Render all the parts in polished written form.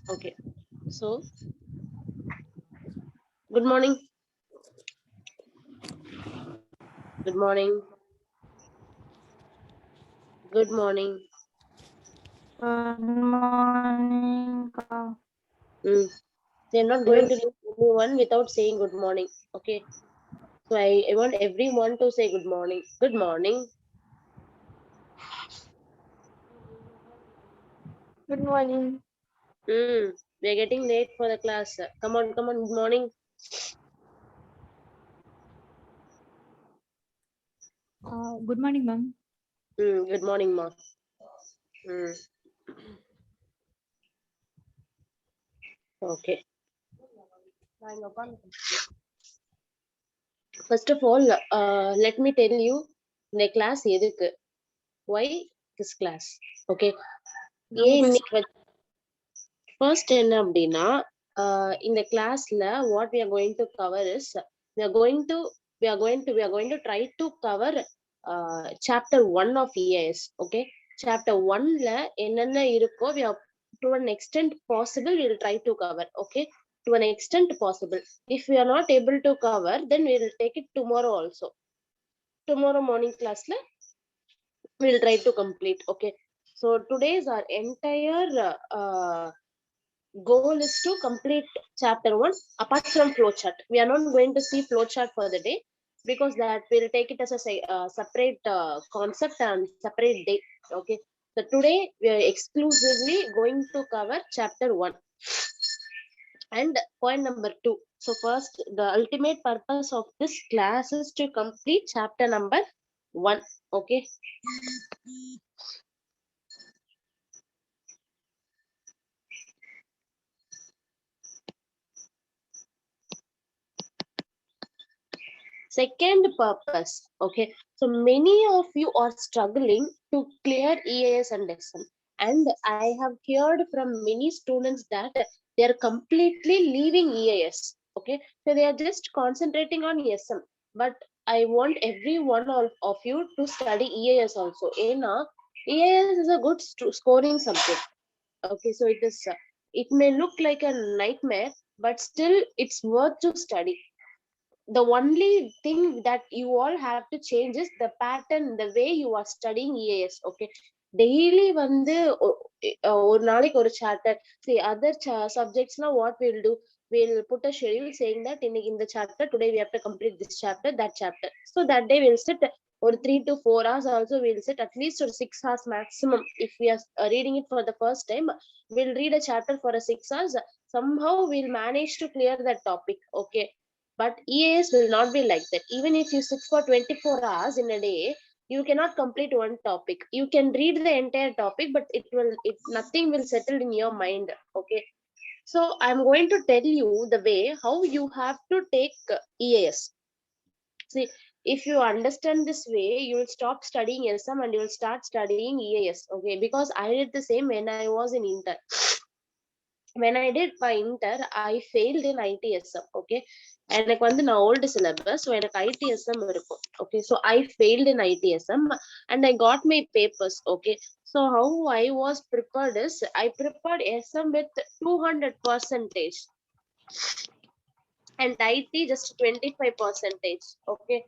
Okay. So, good morning. Good morning. Good morning. Good morning. Mm. They're not going to leave anyone without saying good morning. Okay. So I want everyone to say good morning. Good morning. Good morning. We're getting late for the class. Come on. Good morning. Good morning, ma'am. Good morning, ma. Mm. Okay. First of all, let me tell you the class எதுக்கு. Why this class? Okay. ஏன் இன்னைக்கு first என்ன அப்படின்னா இந்த கிளாஸ்ல what we are going to cover is we are going to try to cover chapter 1 of EIS. Okay, chapter 1 ல என்னென்ன இருக்கோ we are to an extent possible we will try to cover. Okay, to an extent possible. If we are not able to cover, then we will take it tomorrow also. Tomorrow morning class la we will try to complete. Okay, so today's our entire goal is to complete chapter 1 apart from flowchart. We are not going to see flowchart for the day because that will take it as a separate concept and separate day. Okay, so today we are exclusively going to cover chapter 1 and point number 2. So first, the ultimate purpose of this class is to complete chapter number 1. Okay. Second purpose, okay. So many of you are struggling to clear EAS and SM, and I have heard from many students that they are completely leaving EAS. Okay, so they are just concentrating on SM. But I want every one of you to study EAS also. EAS is a good scoring subject. Okay, so it is. It may look like a nightmare, but still it's worth to study. The only thing that you all have to change is the pattern, the way you are studying EAS. Okay, daily வந்து ஒரு நாளைக்கு ஒரு chapter. See other subjects now what we'll do, we'll put a schedule saying that in the chapter today we have to complete this chapter, that chapter. So that day we'll sit or 3 to 4 hours also we'll sit at least or 6 hours maximum. If we are reading it for the first time, we'll read a chapter for a 6 hours. Somehow we'll manage to clear that topic. Okay, but EAS will not be like that. Even if you sit for 24 hours in a day, you cannot complete one topic. You can read the entire topic, but it nothing will settle in your mind. Okay. So I'm going to tell you the way how you have to take EAS. See, if you understand this way, you will stop studying SM and you will start studying EAS. Okay, because I did the same when I was in Inter. When I did my Inter, I failed in ITSM. Okay, எனக்கு வந்து நான் old syllabus, so எனக்கு ITSM இருக்கும். Okay, so I failed in ITSM and I got my papers. Okay, so how I was prepared is I prepared SM with 200 percentage and IT just 25 percentage. Okay,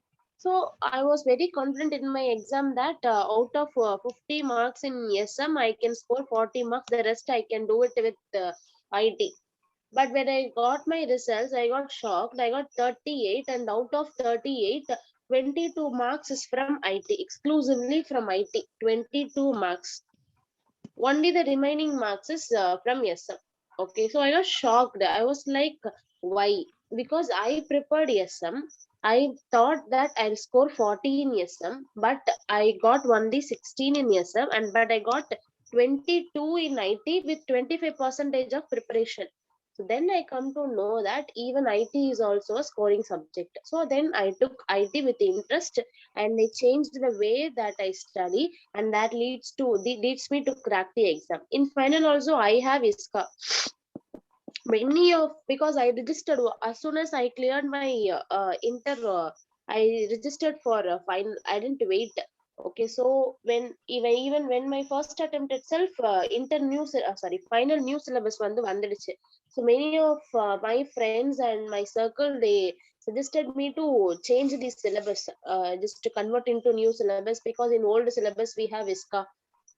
so I was very confident in my exam that out of 50 marks in SM I can score 40 marks, the rest I can do it with IT. But when I got my results, I got shocked. I got 38, and out of 38, 22 marks is from IT, exclusively from IT. 22 marks. Only the remaining marks is from SM. Okay, so I got shocked. I was like, why? Because I prepared SM. I thought that I'll score 40 in SM, but I got only 16 in SM, and but I got 22 in IT with 25 percentage of preparation. So then I come to know that even IT is also a scoring subject. So then I took IT with interest and I changed the way that I study, and that leads me to crack the exam. In final also I have ISCA. Many of because I registered as soon as I cleared my inter. I registered for final. I didn't wait. Okay, so even when my first attempt itself, final new syllabus vandiduchu. So many of my friends and my circle, they suggested me to change the syllabus, just to convert into new syllabus, because in old syllabus we have ISCA.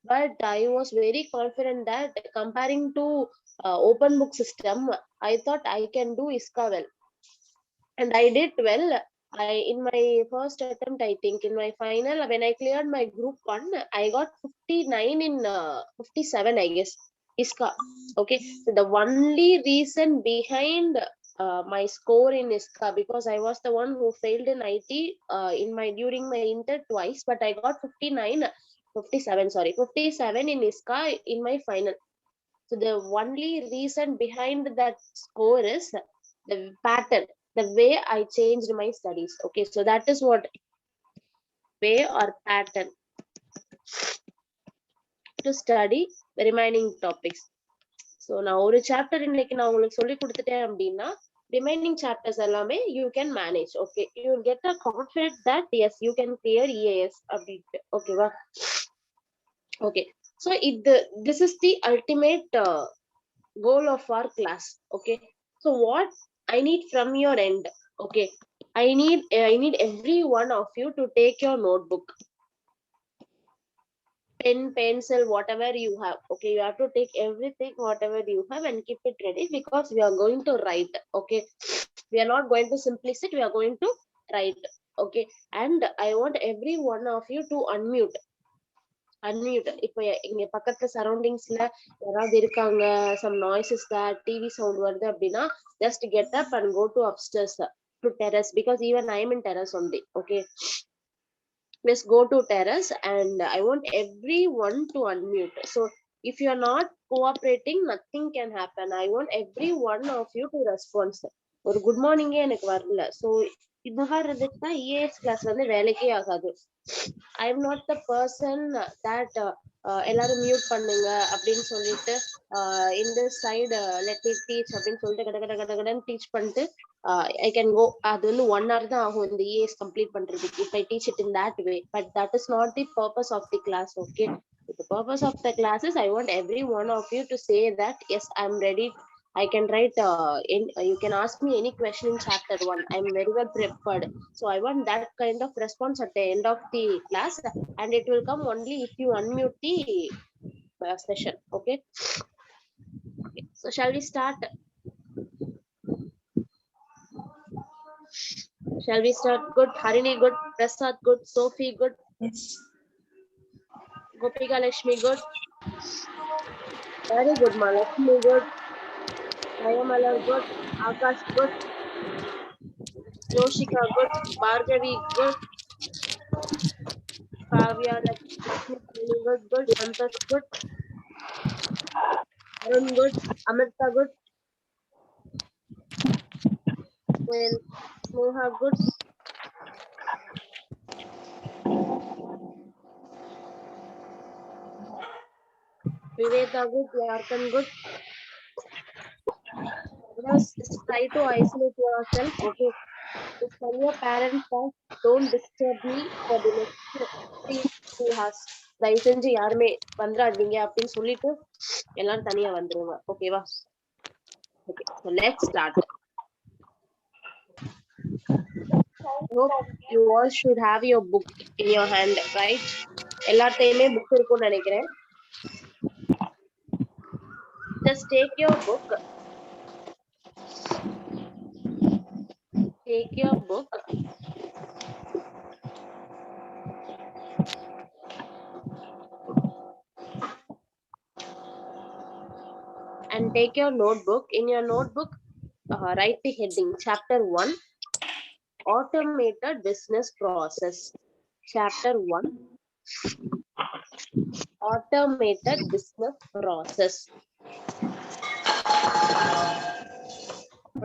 But I was very confident that comparing to open book system, I thought I can do ISCA well, and I did well. I in my first attempt, I think in my final, when I cleared my group one, I got 59 in 57, I guess. ISCA. Okay, so the only reason behind my score in ISCA, because I was the one who failed in IT in my during my inter twice, but I got 59, 57, sorry, 57 in ISCA in my final. So the only reason behind that score is the pattern, the way I changed my studies. Okay, so that is what way or pattern to study the remaining topics. So நான் ஒரு chapter இன்னைக்கு நான் உங்களுக்கு சொல்லி கொடுத்துட்டேன் அப்படின்னா, remaining chapters எல்லாமே you can manage. Okay, you will get a confidence that yes, you can clear EAS அப்படின்ட்டு. ஓகேவா? Okay, so this is the ultimate goal of our class. Okay, so what I need from your end, okay, I need every one of you to take your notebook, pen, pencil, whatever you have. Okay, you have to take everything whatever you have and keep it ready, because we are going to write. Okay, we are not going to simply sit, we are going to write. Okay, and I want every one of you to unmute. இப்போ இங்க பக்கத்துல சரௌண்டிங்ஸ்ல யாராவது இருக்காங்க, some noises, that TV sound வருது அப்படின்னா, just get up and go to upstairs, to terrace, because even I am in terrace only. Okay, let's go to terrace, and I want everyone to unmute. So if you are not cooperating, nothing can happen. I want every one of you to respond. ஒரு good மார்னிங்கே எனக்கு வரல. So இந்த மாதிரி இருந்துச்சுன்னா EAS class வந்து வேலைக்கே ஆகாது. I am not the person that எல்லாரும் மியூட் பண்ணுங்க அப்படின்னு சொல்லிட்டு இந்த சைடு லெட் மீ டீச் அப்படின்னு சொல்லிட்டு கட கட கட கடன்னு டீச் பண்ணிட்டு ஐ கேன் கோ. அது வந்து 1 hour தான் ஆகும் இந்த இஏஎஸ் கம்ப்ளீட் பண்றதுக்கு, if I teach it in that way. But that is not the purpose of the class. Okay, the purpose of the class is I want every one of you to say that yes, I'm ready, I can write you can ask me any question in chapter 1, I'm very well prepared. So I want that kind of response at the end of the class, and it will come only if you unmute the session. Okay, so shall we start? Shall we start? Good. Harini good. Prasad good. Sophie good. Yes. Gopika Lakshmi good. Very good. Malakshmi good. Sayamalar good. Akash good. Yoshika good. Bhargavi good. Kavya Lakshmi good. Good. Santosh good. Arun good. Amrita good. Well, Sneha good. Viveka good. Yarkan good. Just try to isolate yourself. Okay. Just tell your parents that don't disturb me for the next 3 hours. தயவு செஞ்சு யாருமே வந்துடாதீங்க அப்படின்னு சொல்லிட்டு எல்லாரும் தனியா வந்துருங்க. ஓகேவா? Okay, so let's start. Hope you all should have your book in your hand, right? எல்லார்ட்டையுமே புக் இருக்கும்னு நினைக்கிறேன். Just take your book. Take your book. And take your notebook. In your notebook, write the heading, Chapter 1, Automated Business Process. Chapter 1, Automated Business Process.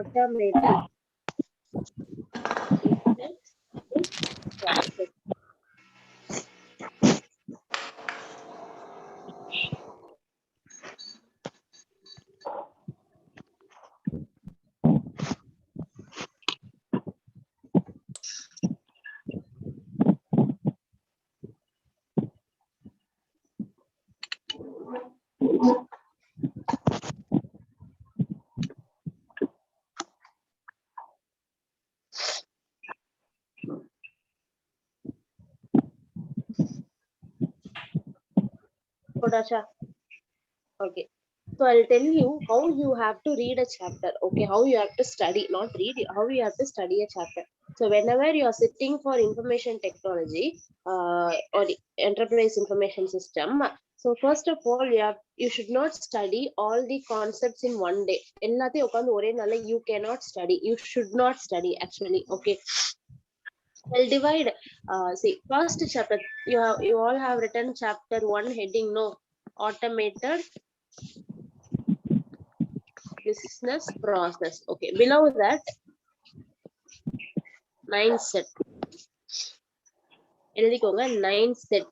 Automated business process. Rasha. Okay. So I'll tell you how you have to read a chapter. Okay, how you have to study, not read, how you have to study a chapter. So whenever you are sitting for information technology or enterprise information system, so first of all, you should not study all the concepts in one day. எல்லாத்தையும் உட்கார்ந்து ஒரே நாள்ல you cannot study. You should not study actually. Okay. I'll divide. See, first chapter you all have written chapter 1 heading no automated business process. Okay, below that, mindset. எழுதிக்கோங்க mindset.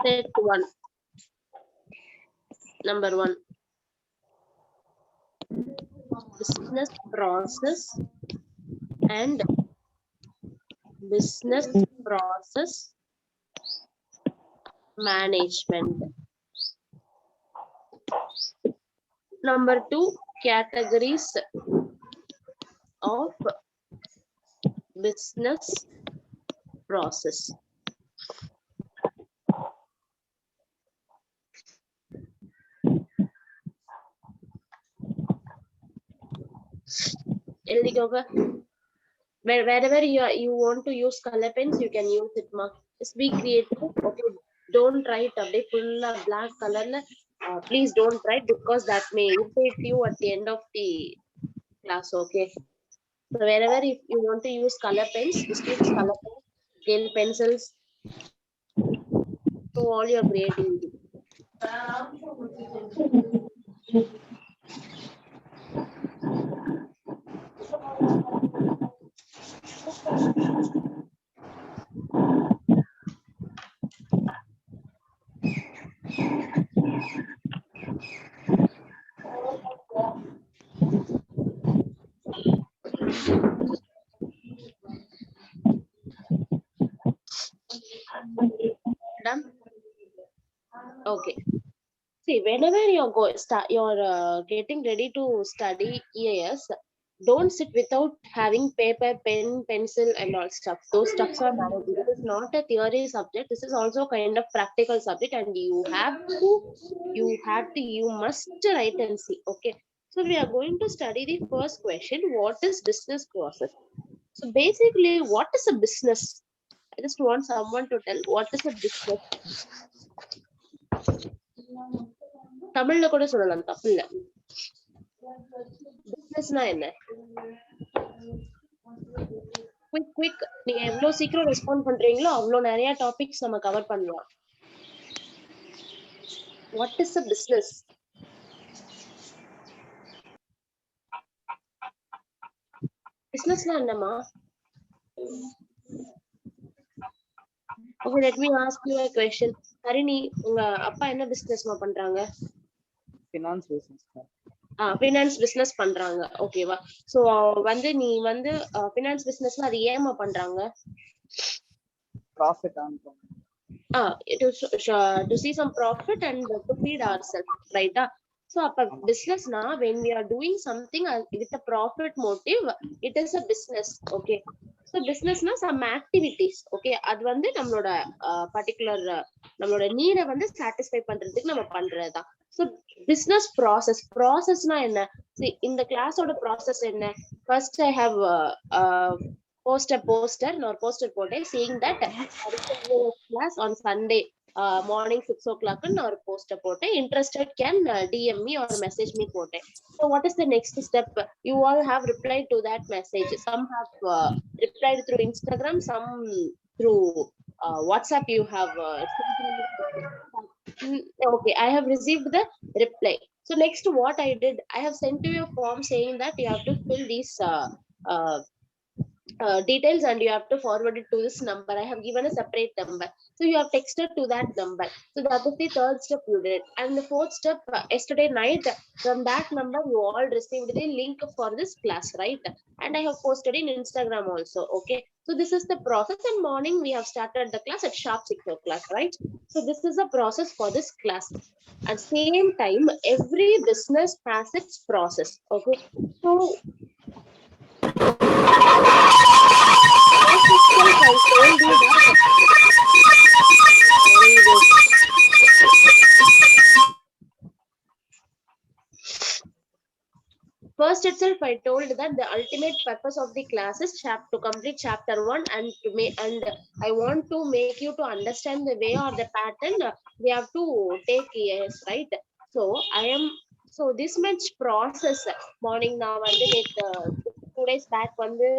Set 1. Number 1. Business process and business process management. Number 2, categories of business process. Wherever you want to use color pens, you can use it. Just be creative. Okay, don't write a big full black color. Please don't write because that may irritate you at the end of the class. Okay, so wherever if you want to use color pens, just use color pens, scale pencils, to all your creativity. Done? Okay. See, whenever you're getting ready to study EIS, don't sit without having paper, pen, pencil, and all stuff. Those stuffs are mandatory. This is not a theory subject. This is also kind of practical subject, and you must write and see. Okay. So we are going to study the first question. What is business process? So basically, what is a business? I just want someone to tell what is a business. தமிழ்ல கூட சொல்லலாம், தப்பு இல்ல. பிசினஸ்னா என்ன? Quick நீங்க எவ்வளவு சீக்கிரம் respond பண்றீங்களோ அவ்வளவு நிறைய டாபிக்ஸ் நம்ம கவர் பண்ணலாம். What is a business? பிசினஸ்னா என்னமா? Okay, let me ask you a question. Harini, உங்க அப்பா என்ன பிசினஸ்மா பண்றாங்க? finance business. ஃபினான்ஸ் பிசினஸ் பண்றாங்க. ஓகேவா? சோ நீ ஃபினான்ஸ் பிசினஸ்ல அது ஏமா பண்றாங்க? Profit earn to see some profit and to feed ourselves, right? So அப்ப businessனா when we are doing something with a profit motive, it is a business. Okay, so businessனா some activities. Okay, அது நம்மளோட particular நம்மளோட நீட satisfy பண்றதுக்கு நம்ம பண்றதுதான். So business processனா என்ன? See, இந்த கிளாஸோட process என்ன? First I have poster போட்டேன் saying that class on Sunday morning 6 o'clock or poster போட்டேன். Interested can DM me or message me போட்டேன். So what is the next step? You all have replied to that message. Some have replied through Instagram, some through WhatsApp. You have okay, I have received the reply. So next what I did, I have sent you a form saying that you have to fill these details and you have to forward it to this number. I have given a separate number, so you have texted to that number. So that is the third step you did. And the fourth step, yesterday night from that number you all received the link for this class, right? And I have posted in Instagram also. Okay, so this is the process. And morning we have started the class at sharp 6 o'clock, right? So this is the process for this class. At same time, every business has its process. Okay, so I told you that first itself I told that the ultimate purpose of the class is to complete chapter 1 and to make, and I want to make you to understand the way or the pattern we have to take EIS, right? So I am, so this much process morning நான் வந்து நேத்து 2 days back வந்து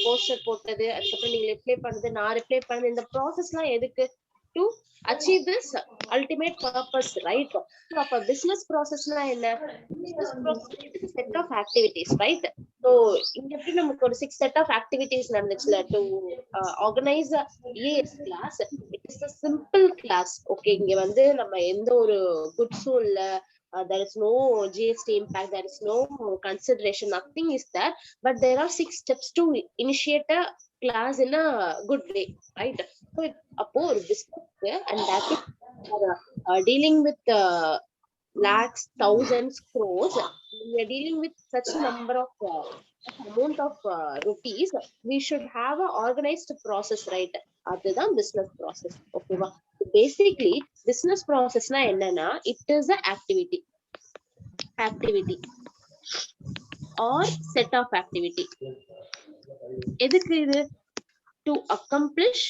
poster போட்டது, அதுக்கப்புறம் நீங்க reply பண்ணது, நான் reply பண்ணது, இந்த ப்ராசஸ்லாம் எதுக்கு? To achieve this ultimate purpose, right? So அப்ப business process na enna? Business process is a set of activities, right? So இங்க எப்படி நமக்கு ஒரு 6 set of activities நடந்துச்சுல to organize a EIS class. It is a simple class. Okay, இங்க வந்து நம்ம எந்த ஒரு goods-உம் இல்ல, there is no GST impact, there is no consideration, nothing is there, but there are 6 steps to initiate a class in a good way, right? So அப்போ ஒரு business and that is dealing with lakhs, thousands, crores. We are dealing with such number of amount of rupees. We should have a organized process, right? அதுதான் business process. Okay வா? Basically business process na என்னன்னா, it is a activity or set of activity. எதுக்கு இது? To accomplish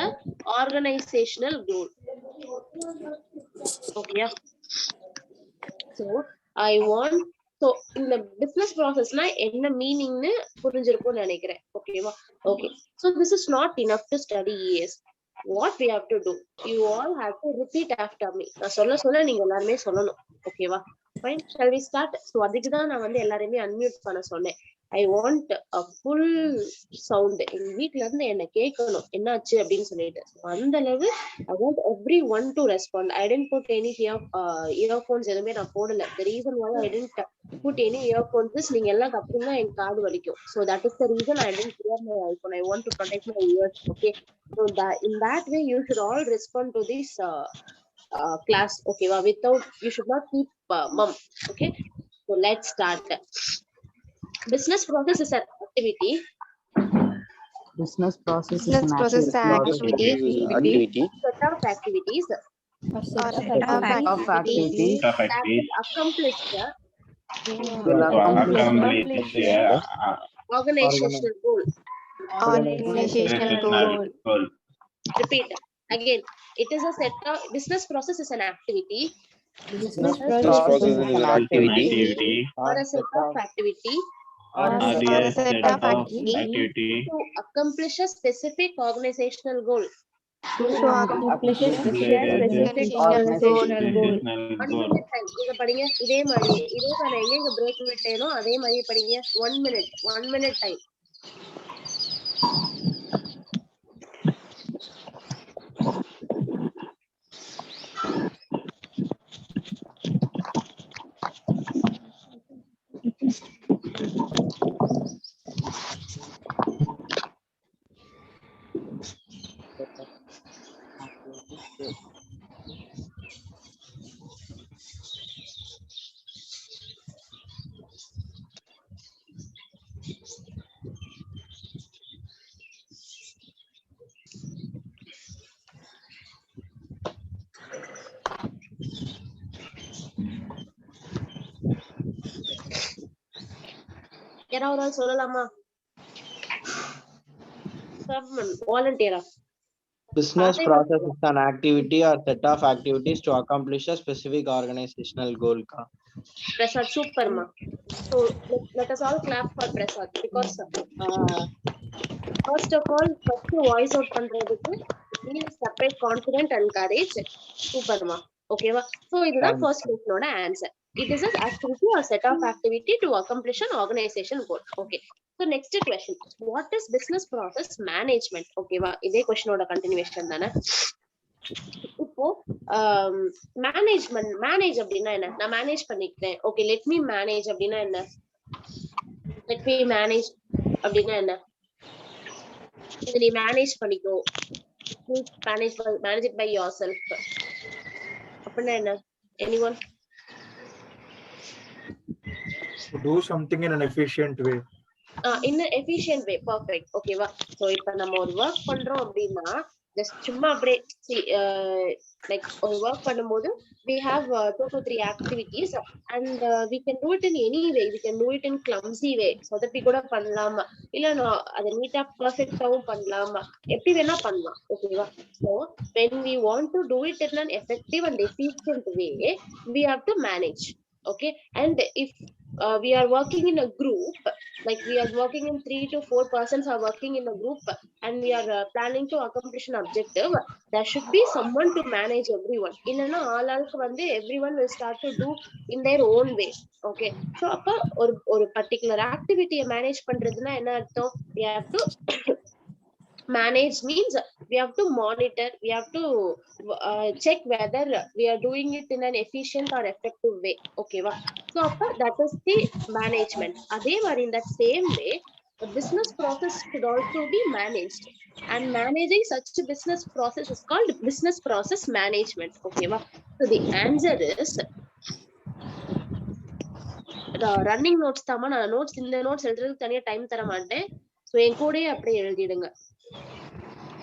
a organizational goal. Okay, so I want, so in the business process na enna meaning nu purinjirukum nenikiren. Okay va? Okay, so this is not enough to study ES. What we have to do, you all have to repeat after me. na solla neenga ellarume sollanum. Okay va? Fine, shall we start? So adukku dhaan na vandu ellarume unmute panna sonnen. I want a full sound. எங்க வீட்ல இருந்து என்ன கேட்கணும் என்னாச்சு அப்படின்னு சொல்லிட்டு, அந்த அளவு I want everyone to respond. I didn't put any earphones எதுவுமே நான் போடல. The reason why I didn't put any earphones is நீங்க எல்லாம் கத்துனா என் காது வலிக்கும். So that is the reason I didn't wear my iPhone. I want to protect my ears. Okay, so that in that way you should all respond to this class. Okay, without, you should not keep mum. Okay, so let's start. Business process is an activity. Business process Business is an process activity. activity Set of activities Or set of Of activities that will accomplish the will accomplish accomplish organizational goal. organizational goal. Repeat again. It is a set of, business process is an activity business process process is an activity or a set of activity or Or a a set set of of activity to accomplish a specific organizational goal. to accomplish a specific organizational goal. 1 minute time. இத படிங்க. இதே மாதிரி நான் எங்க break விட்டேனோ அதே மாதிரி படிங்க. 1 minute time. யாராவது சொல்லலாமா? வாலண்டியரா? Business process is an activity or set of activities to accomplish a specific organizational goal. Prasad, super ma. So let us all clap for Prasad because first of all, first voice out பண்றதுக்கு he is separate confident and courage. Super ma. Okay va? So இதுதான் first question ஓட answer. It is an activity or set of activity to accomplish an organization goal. Okay. So next question, what is business process management? Okay va? இதே question ஓட continuation தானே. இப்போ manage அப்படின்னா என்ன? நான் manage பண்ணிக்கிறேன். Okay, let me manage அப்படின்னா என்ன? லெட் மீ மேனேஜ் அப்படின்னா என்ன? இது நீ மேனேஜ் பண்ணிக்கோ. Manage it by yourself. அப்படின்னா என்ன? Anyone? Do something in an efficient way. In an efficient way. Perfect. ஓகேவா? சோ இப்போ நம்ம ஒரு ஒர்க் பண்றோம் அப்படின்னா just சும்மா அப்படியே like ஒரு work பண்ணும்போது we have 2 to 3 activities and we can do it in any way. We can do it in clumsy way. சொதப்பி கூட பண்ணலாம், இல்ல அதை நீட்டா பர்ஃபெக்டாவும் பண்ணலாம், எப்படி வேணா பண்ணலாம். ஓகேவா? So when we want to do it in an effective and efficient way, we have to manage. Okay, and if we are working in a group, like we are working in 3 to 4 persons are working in a group and we are planning to accomplish an objective, there should be someone to manage everyone. இல்லைன்னா ஆளாளுக்கு வந்து everyone will start to do in their own way. Okay, so அப்ப ஒரு particular activity manage பண்றதுன்னா என்ன அர்த்தம்? We have to manage means we have to monitor, we have to check whether we are doing it in an efficient or effective way. Okay va? So that is the management. Adhe mari in that same way the business process should also be managed, and managing such a business process is called business process management. Okay va? So the answer is running notes தாமா. நான் notes இந்த notes எழுதுறதுக்கு தனியா time தர மாட்டேன். So என் கூடயே அப்படியே எழுதிடுங்க.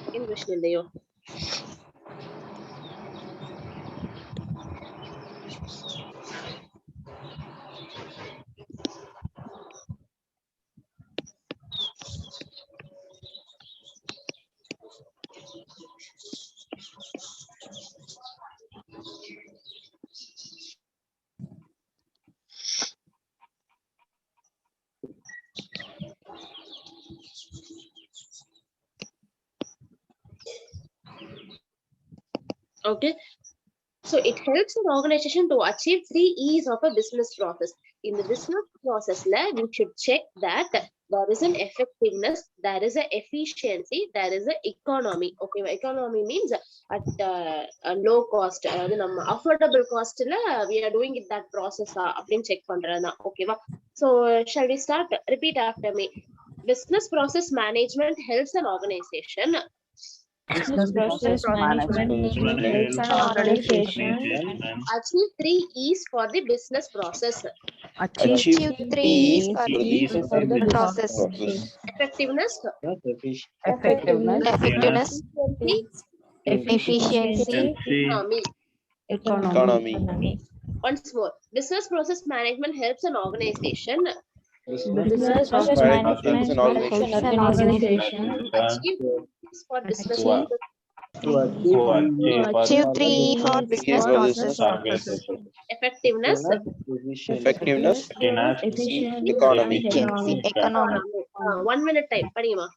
Second question இல்லையோ? Okay, so it helps an organization to achieve 3 E's of a business process. In the business process we should check that there is an effectiveness, there is a efficiency, there is a economy. Okay, economy means at a low cost, நம்ம affordable cost la we are doing it that process அப்படினு check பண்றதா. Okay va? So shall we start? Repeat after me. Business process management helps an organization Business process management helps an organization achieve 3 E's for the business process. achieve 3 E's for the process. Effectiveness, effectiveness, efficiency, economy. Once more, business process management helps an organization Business process management helps an organization achieve for business achieve process. To achieve 3 for business process. Effectiveness, efficiency, economy. economy. 1 minute time படியுமா?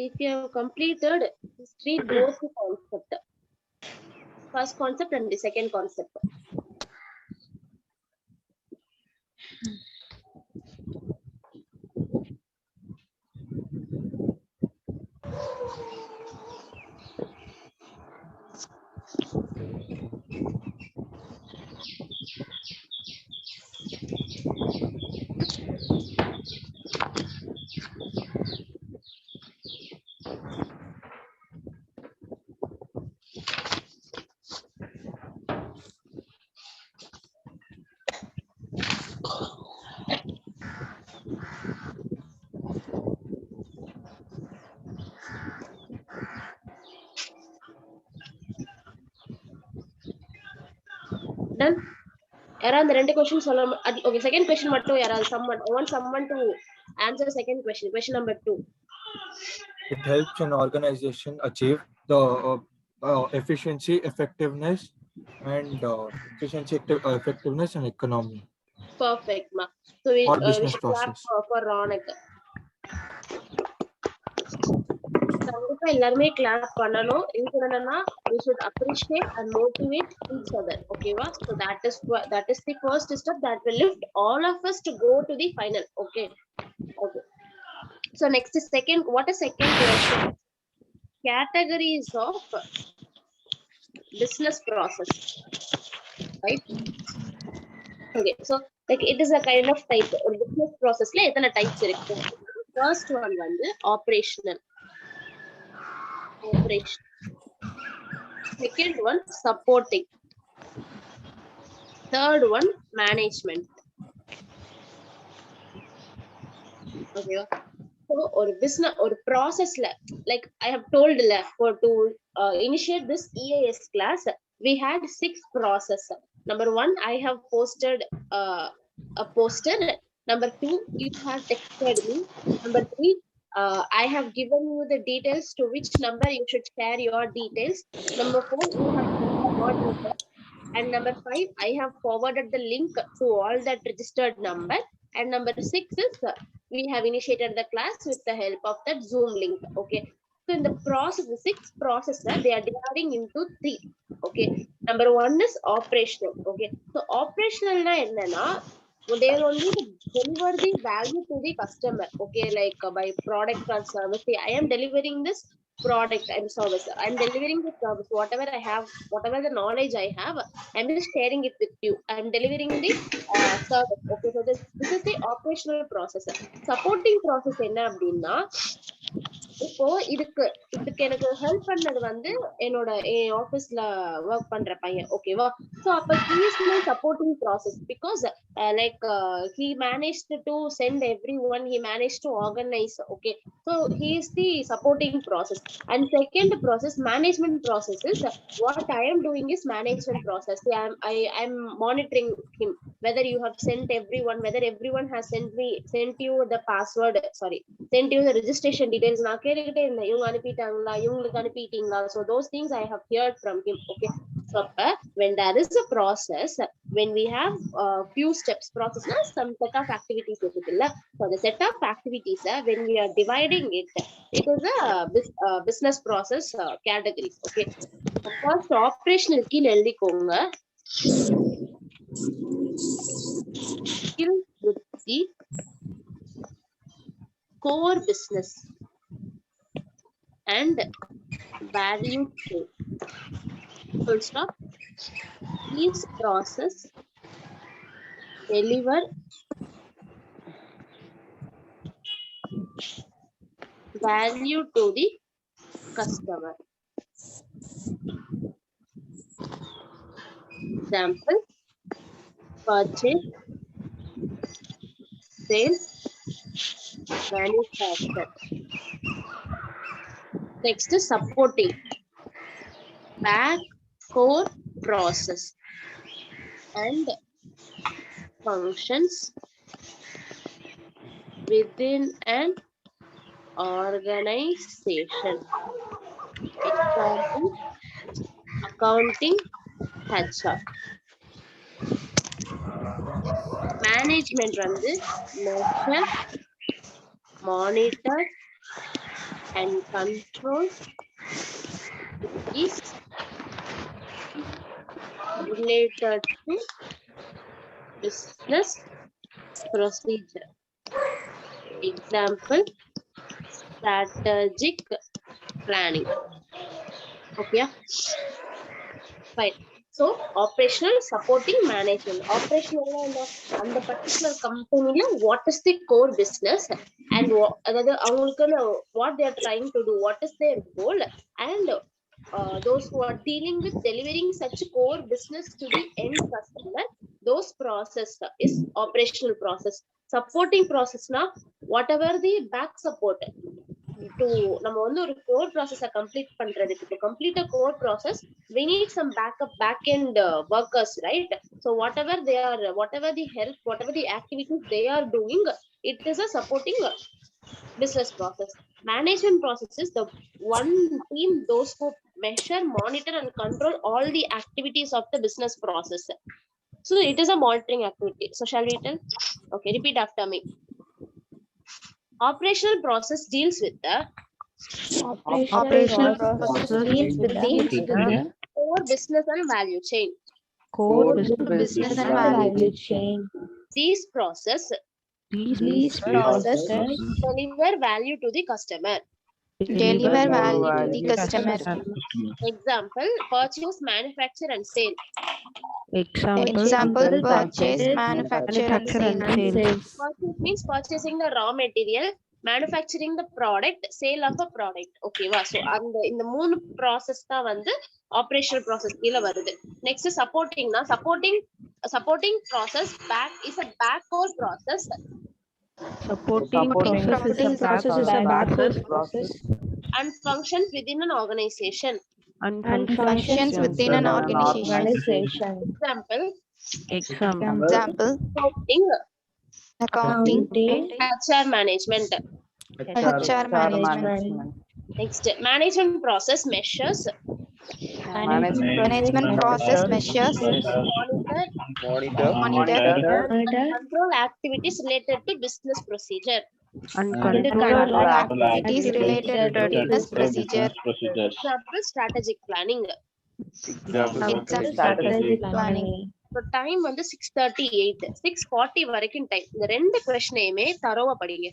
If you have completed, read both the concept. First concept and the second concept. Done. யாராவது ரெண்டு question சொல்ல okay, second question மட்டும் யாராவது someone, I want someone to answer second question, question number 2. It helps an organization achieve the efficiency, effectiveness, and effectiveness and economy Perfect, ma. So we, or we business should clap process. for Ronak. கண்டிப்பா எல்லாருமே clap பண்ணணும். இது என்னன்னா we should appreciate and motivate each other. ஓகேவா? So that is the first step that will lift all of us to go to the final. Okay. Okay. So next is second. What is second question? Categories of business process. Right? Okay. So like it is a kind of type. ஒரு business processல எத்தனை types இருக்கு? First one வந்து operational. Second one supporting. Third one management. Okay. So or business or process like I have told for to initiate this EIS class, we had 6 process. Number 1, I have posted a poster. Number 2, you have texted me. Number 3, I have given you the details to which number you should share your details. Number 4, you have sent the more details. And number 5, I have forwarded the link to all that registered number. And number 6 is we have initiated the class with the help of that Zoom link. Okay. So in the process, the 6 process, they are dividing into 3. Okay. Number 1 is operational. Okay. So operational na enna, they are only to deliver the value to the customer. Okay. Like by product or service, I am delivering this product and service. I'm delivering the service, whatever I have, whatever the knowledge I have, I'm just sharing it with you. I'm delivering the service. Okay, so this is the operational process. Supporting process என்ன அப்படின்னா, இப்போ இதுக்கு எனக்கு help பண்ணது வந்து என்னோட ஆபீஸ்ல work பண்ற பையன். ஓகேவா? சோ அப்ப he is my supporting process because like he managed to send everyone, he managed to organize. Okay, so he is the supporting process. And second process, management process, is what I am doing is management process. I'm monitoring him, whether you have sent everyone, whether everyone has sent you the password, sorry, sent you the registration details. நான் கேட்டுக்கிட்டே இருந்தேன், இவங்க அனுப்பிட்டாங்களா, இவங்களுக்கு அனுப்பிட்டீங்களா. So those things I have heard from him. Okay. So when there is a process, when we have few steps, process na some set of activities இருக்குல்ல. So the set of activities, when we are dividing it, it is a business process categories. Okay. First operational key எழுதிக்கோங்க. Skill with the core business and value chain. Full stop. Each process deliver value to the customer. Example: purchase, sales, manufacture. Next is supporting. Back core process and functions within an organization. Example: accounting, HR. Management வந்து measure, monitor and control is related to business procedure. Example: strategic planning. Okay. Fine. So operational, supporting, management. Operational and the particular company, what is the core business and what they are trying to do, what is their goal, and those who are dealing with delivering such core business to the end customer, those process is operational process. Supporting process na whatever the back support to நம்ம வந்து ஒரு core process complete பண்றதுக்கு, to complete a core process we need some back end workers, right? So whatever they are, whatever the help, whatever the activities they are doing, it is a supporting business process. Management process is the one team, those who measure, monitor, and control all the activities of the business process. So it is a monitoring activity. So shall we tell? Okay, repeat after me. Operational process deals with the Operational process deals with the core business and value chain. core business and value chain. These process These processes deliver value to the customer. Deliver value to the customer. Example, purchase, manufacture, and sale. Example, purchase, manufacture, and sale. Purchase means purchasing the raw material, manufacturing the product, sale of a product. Okay, wow. So in the moon process தான் வந்து operational process கீழ வருது. Next is supporting. Now supporting process back is a backward process. Supporting process is a backward process And functions within an organization. and Functions within an organization. Example, Accounting, HR management. HR management. Next, management process measures, Management process measures, monitor, control activities related to business procedure. and control activities related to business procedure. Example, strategic planning. Example, strategic planning. So time வந்து 6:38, 6:40 வரைக்கும் time. இந்த ரெண்டு கொஸ்டினையுமே தரோவா படிங்க.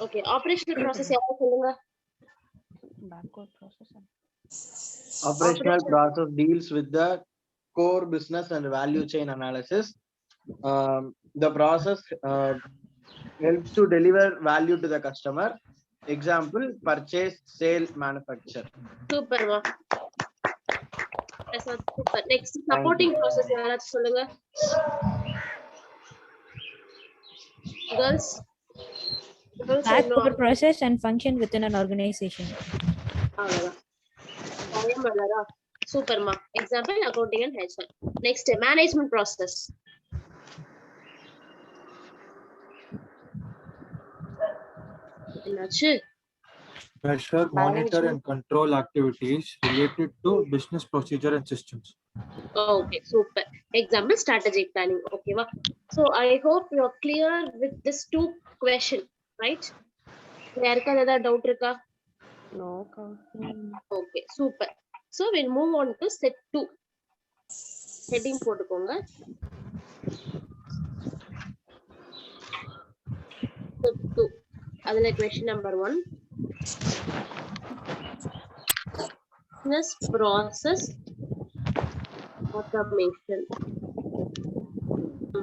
Okay, operational process யாராவது சொல்லுங்க. Operational process deals with the core business and value chain analysis. The process helps to deliver value to the customer. Example, purchase, sale, manufacture. Super ma. Super. Next, supporting process யாராவது சொல்லுங்க. Girls. Backward process and function within an organization. Super ma. Example, accounting and HR. Next, management process. என்னாச்சு? Measure, monitor, and control activities related to business procedure and systems. Okay, super. Example, strategic planning. Okay, wow. So I hope you are clear with this two question, right? யாருக்கா ஏதாவது doubt இருக்கா? no. Okay, super. So we'll move on to set 2. Heading போட்டுக்கோங்க. Set 2. அதுல question number 1. Business process automation.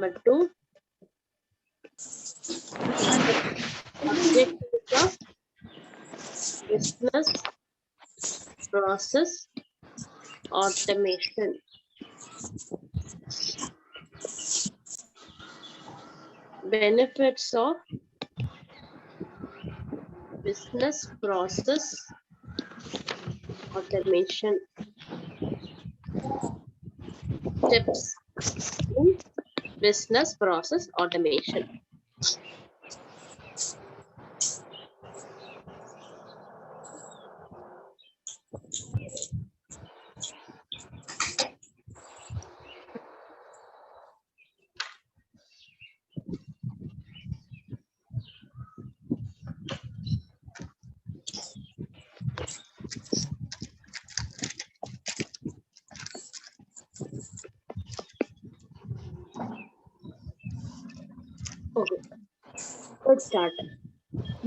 Number 2, objectives of business process automation. Benefits of business process automation. Steps in business process automation. Okay, let's start.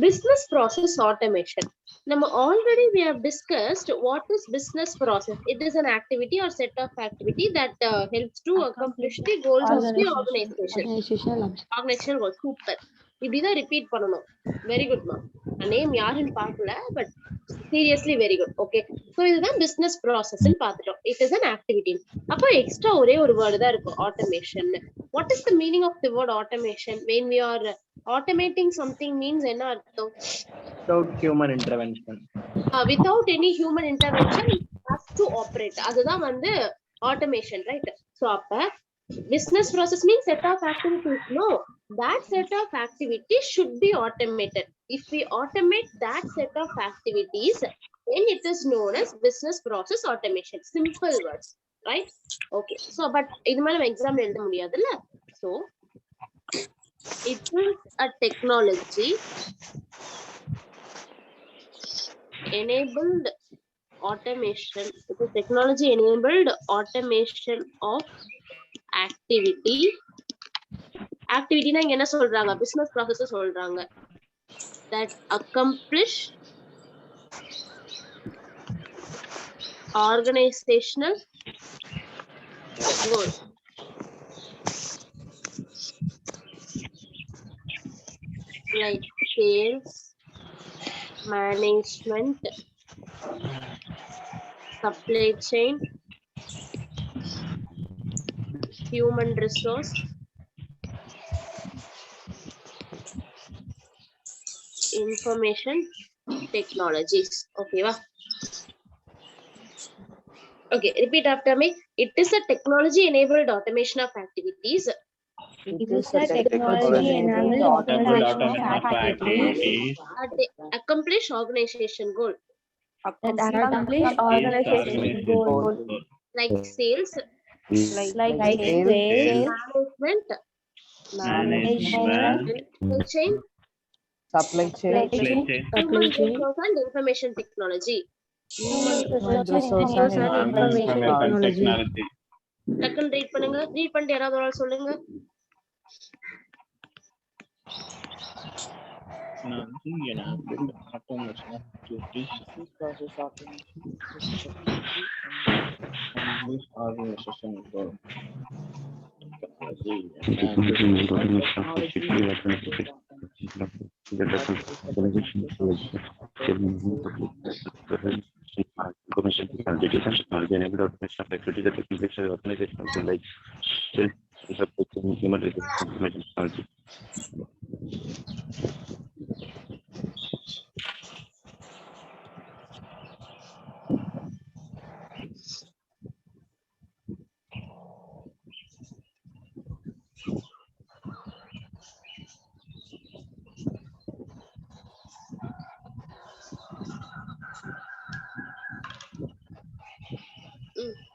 Business process automation. Now, already we have discussed what is business process. It is an activity or set of activity that helps to accomplish the goals of the organization. Organizational goals. Super. இப்படிதான் repeat பண்ணணும். Very good, ma. Name யாருன்னு பார்க்கல, but seriously very good. Okay. So இதுதான் business process ன்னு பார்த்துட்டோம். It is an activity. அப்போ extra ஒரே ஒரு word தான் இருக்கும், automation. What is the meaning of the word automation? When we are automating something means என்ன அர்த்தம்? Without human intervention. Without any human intervention, it has to operate. அதுதான் வந்து automation, right? So அப்ப business process means set of activities. No, that set of activities should be automated. If we automate that set of activities, then it is known as business process automation. Simple words, right? Okay. So but இது மேல exam எழுத முடியாதுல்ல. So it is a technology enabled automation. It is technology enabled automation of activity. Activity na என்ன சொல்றாங்க, business process சொல்றாங்க, that accomplish organizational goals. Like sales, management, supply chain, human resource, information technologies. Okay, va? Okay, repeat after me. It is a technology enabled automation of activities. It is a technology-enabled automation of activities That accomplish organization goal. that accomplish organization goals Like sales, like sales, management, management, supply chain, Supply chain, human resource and information technology. human resource resource and and information technology. டக்குன்னு read பண்ணுங்க. Read பண்ணிட்டு யாராவது ஒரு ஆள் சொல்லுங்க. Information technology enabled automation of activities that accomplish organizational like human resources information technology.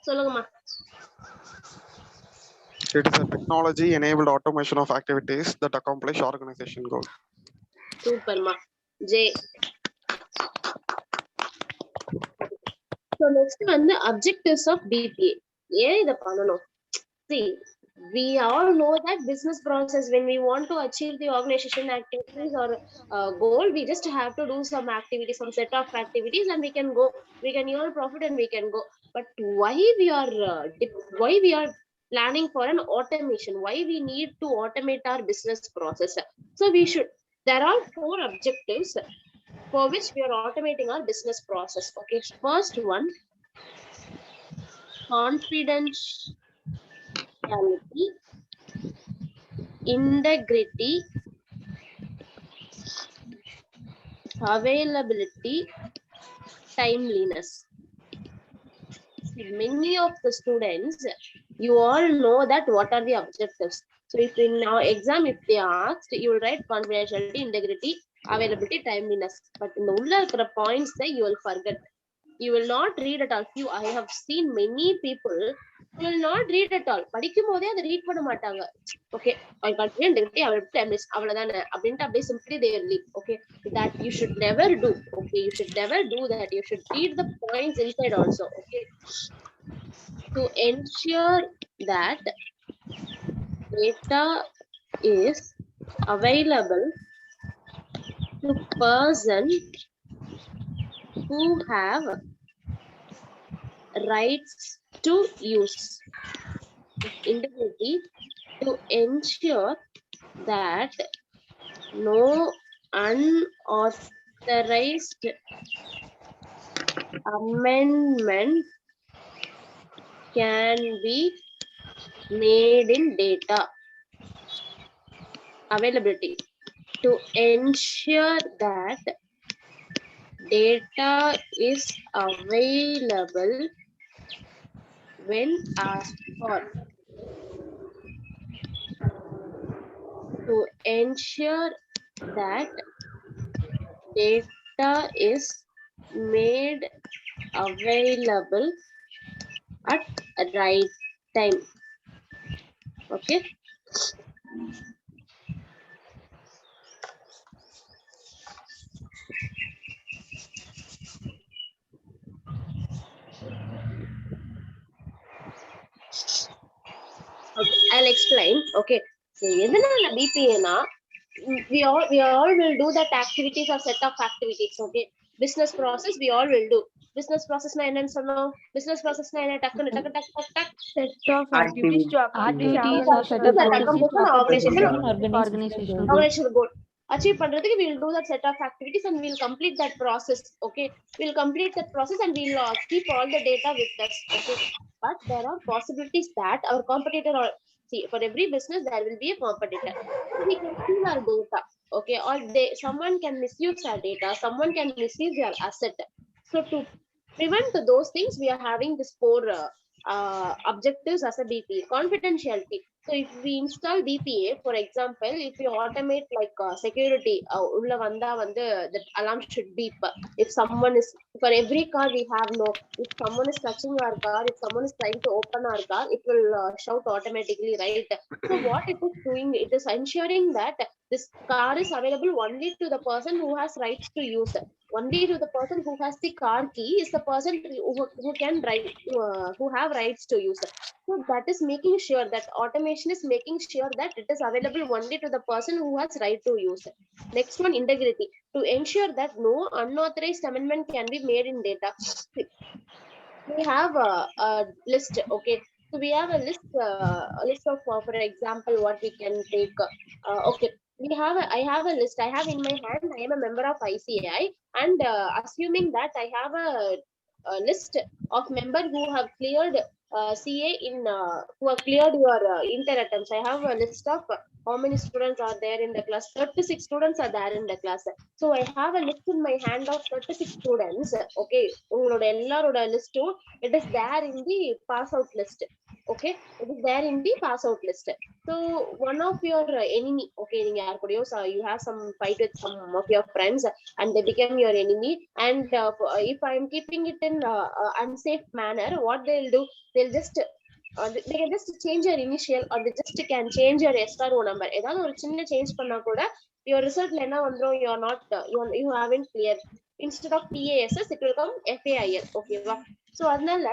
சொல்லுங்கம்மா. It is a technology-enabled automation of activities that accomplish organization goals. சூப்பர்மா. J. So next வந்து objectives of BPA. ஏன் இத பண்ணணும்? See, we all know that business process, when we want to achieve the organization activities or goal, we just have to do some activities, some set of activities, and we can go, we can earn profit and we can go. But why we are planning for an automation. Why we need to automate our business process? So there are 4 objectives for which we are automating our business process. Okay, first one, confidentiality, integrity, availability, timeliness. Many of the students, you all know that what are the objectives. So if in our exam, if they asked, you will write confidentiality, integrity, availability, timeliness. But in the ulla ikkra points there, you will forget. You will not read at all. I have seen many people who will not read at all. படிக்கும் போதே அதை read பண்ண மாட்டாங்க. Okay, I confident, integrity, availability, timeliness, அவ்வளவுதானே அப்படின்ட்டு அப்படியே simply they leave. Okay, that you should never do. Okay, you should never do that. You should read the points inside also. Okay, to ensure that data is available to person who have rights to use. Integrity, to ensure that no unauthorized amendment can be made in data. Availability, to ensure that data is available when asked for. To ensure that data is made available at right time. Okay. Okay, I'll explain. Okay, so எதனால BPA na we all will do that activities or set of activities. Okay, business process we all will do. Business process na என்னன்னு சொன்னோம்? Business process na என்ன? டக்கு Set of activities to Activities or set of accomplish activities an organizational organizational organizational goal. Achieve பண்றதுக்கு we will do that set of activities and we will complete that process. Okay, we will complete that process and we will keep all the data with us. Okay, but there are possibilities that our competitor or see, for every business there will be a competitor. So we can steal our data. Okay, or someone can misuse our data, someone can misuse your asset. So to prevent those things, we are having this 4 objectives as a BPA. Confidentiality. So if we install BPA, for example, if we automate like security, ulla vanda vandu the alarm should beep. If someone is, for every car we have no, if someone is touching our car, if someone is trying to open our car, it will shout automatically, right? So what it is doing, it is ensuring that this car is available only to the person who has rights to use it. Only to the person who has the car key is the person who can drive, who have rights to use it. So that is making sure that automation is making sure that it is available only to the person who has right to use it. Next one, integrity, to ensure that no unauthorized amendment can be made in data. We have a list. Okay, so we have a list of for example what we can take. Okay, I have a list I have in my hand. I am a member of ICAI, and assuming that I have a list of members who have cleared CA in who have cleared your inter attempts. I have a list of how many students are there in the class. 36 students are there in the class. So I have a list in my hand of 36 students. Okay, உங்களோட எல்லாரோட list it is there in the pass out list. Okay, it is there in the pass out list. So one of your enemy, okay, you have some fight with some of your friends and they become your enemy, and if I am keeping it in unsafe manner, what they'll do, they'll just they can just change your initial, or they just can change your SRO number. ஏதாவது ஒரு சின்ன change பண்ணா கூட your result என்ன வந்துரும், you are not you haven't cleared. Instead of TASS it will come FAIL. Okay வா? So அதனால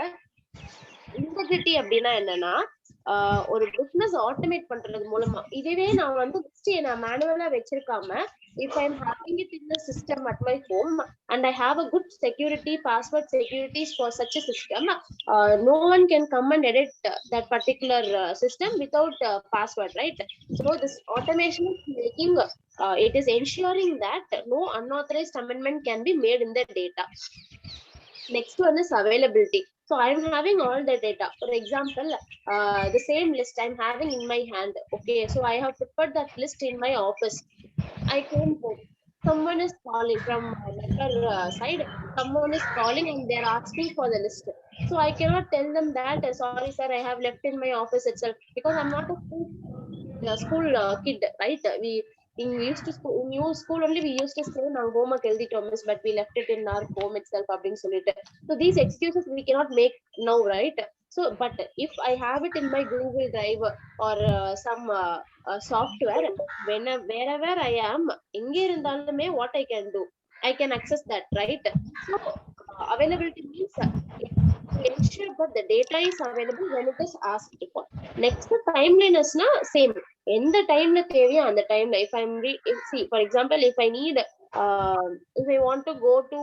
integrity அப்படின்னா என்னன்னா ஒரு பிசினஸ் ஆட்டோமேட் பண்றது மூலமா இதுவே நான் வந்து நான் மேனுவலா வச்சிருக்காம if I'm having it in the system at my home and I have a good security password securities for such a system, no one can come and edit that particular system without password, right? So this automation is making it is ensuring that no unauthorized amendment can be made in the data. Next one is availability. So I'm having all the data. For example, the same list I'm having in my hand. Okay, so I have prepared that list in my office. I came home. Someone is calling from another side. Someone is calling and they're asking for the list. So I cannot tell them that sorry sir, I have left in my office itself, because I'm not a school kid, right? We used to school, new school only we used to say now homework healthy Thomas, but we left it in our home itself அப்படின்னு சொல்லிட்டு. So these excuses we cannot make now, right? So but if I have it in my Google Drive or some software, wherever I am, எங்க இருந்தாலுமே what I can do, I can access that, right? So availability means to ensure that the data is available when it is asked for. Next timeliness na same, எந்த டைம்ல தேவையோ அந்த டைம்ல if I'm see for example if I need if I want to go to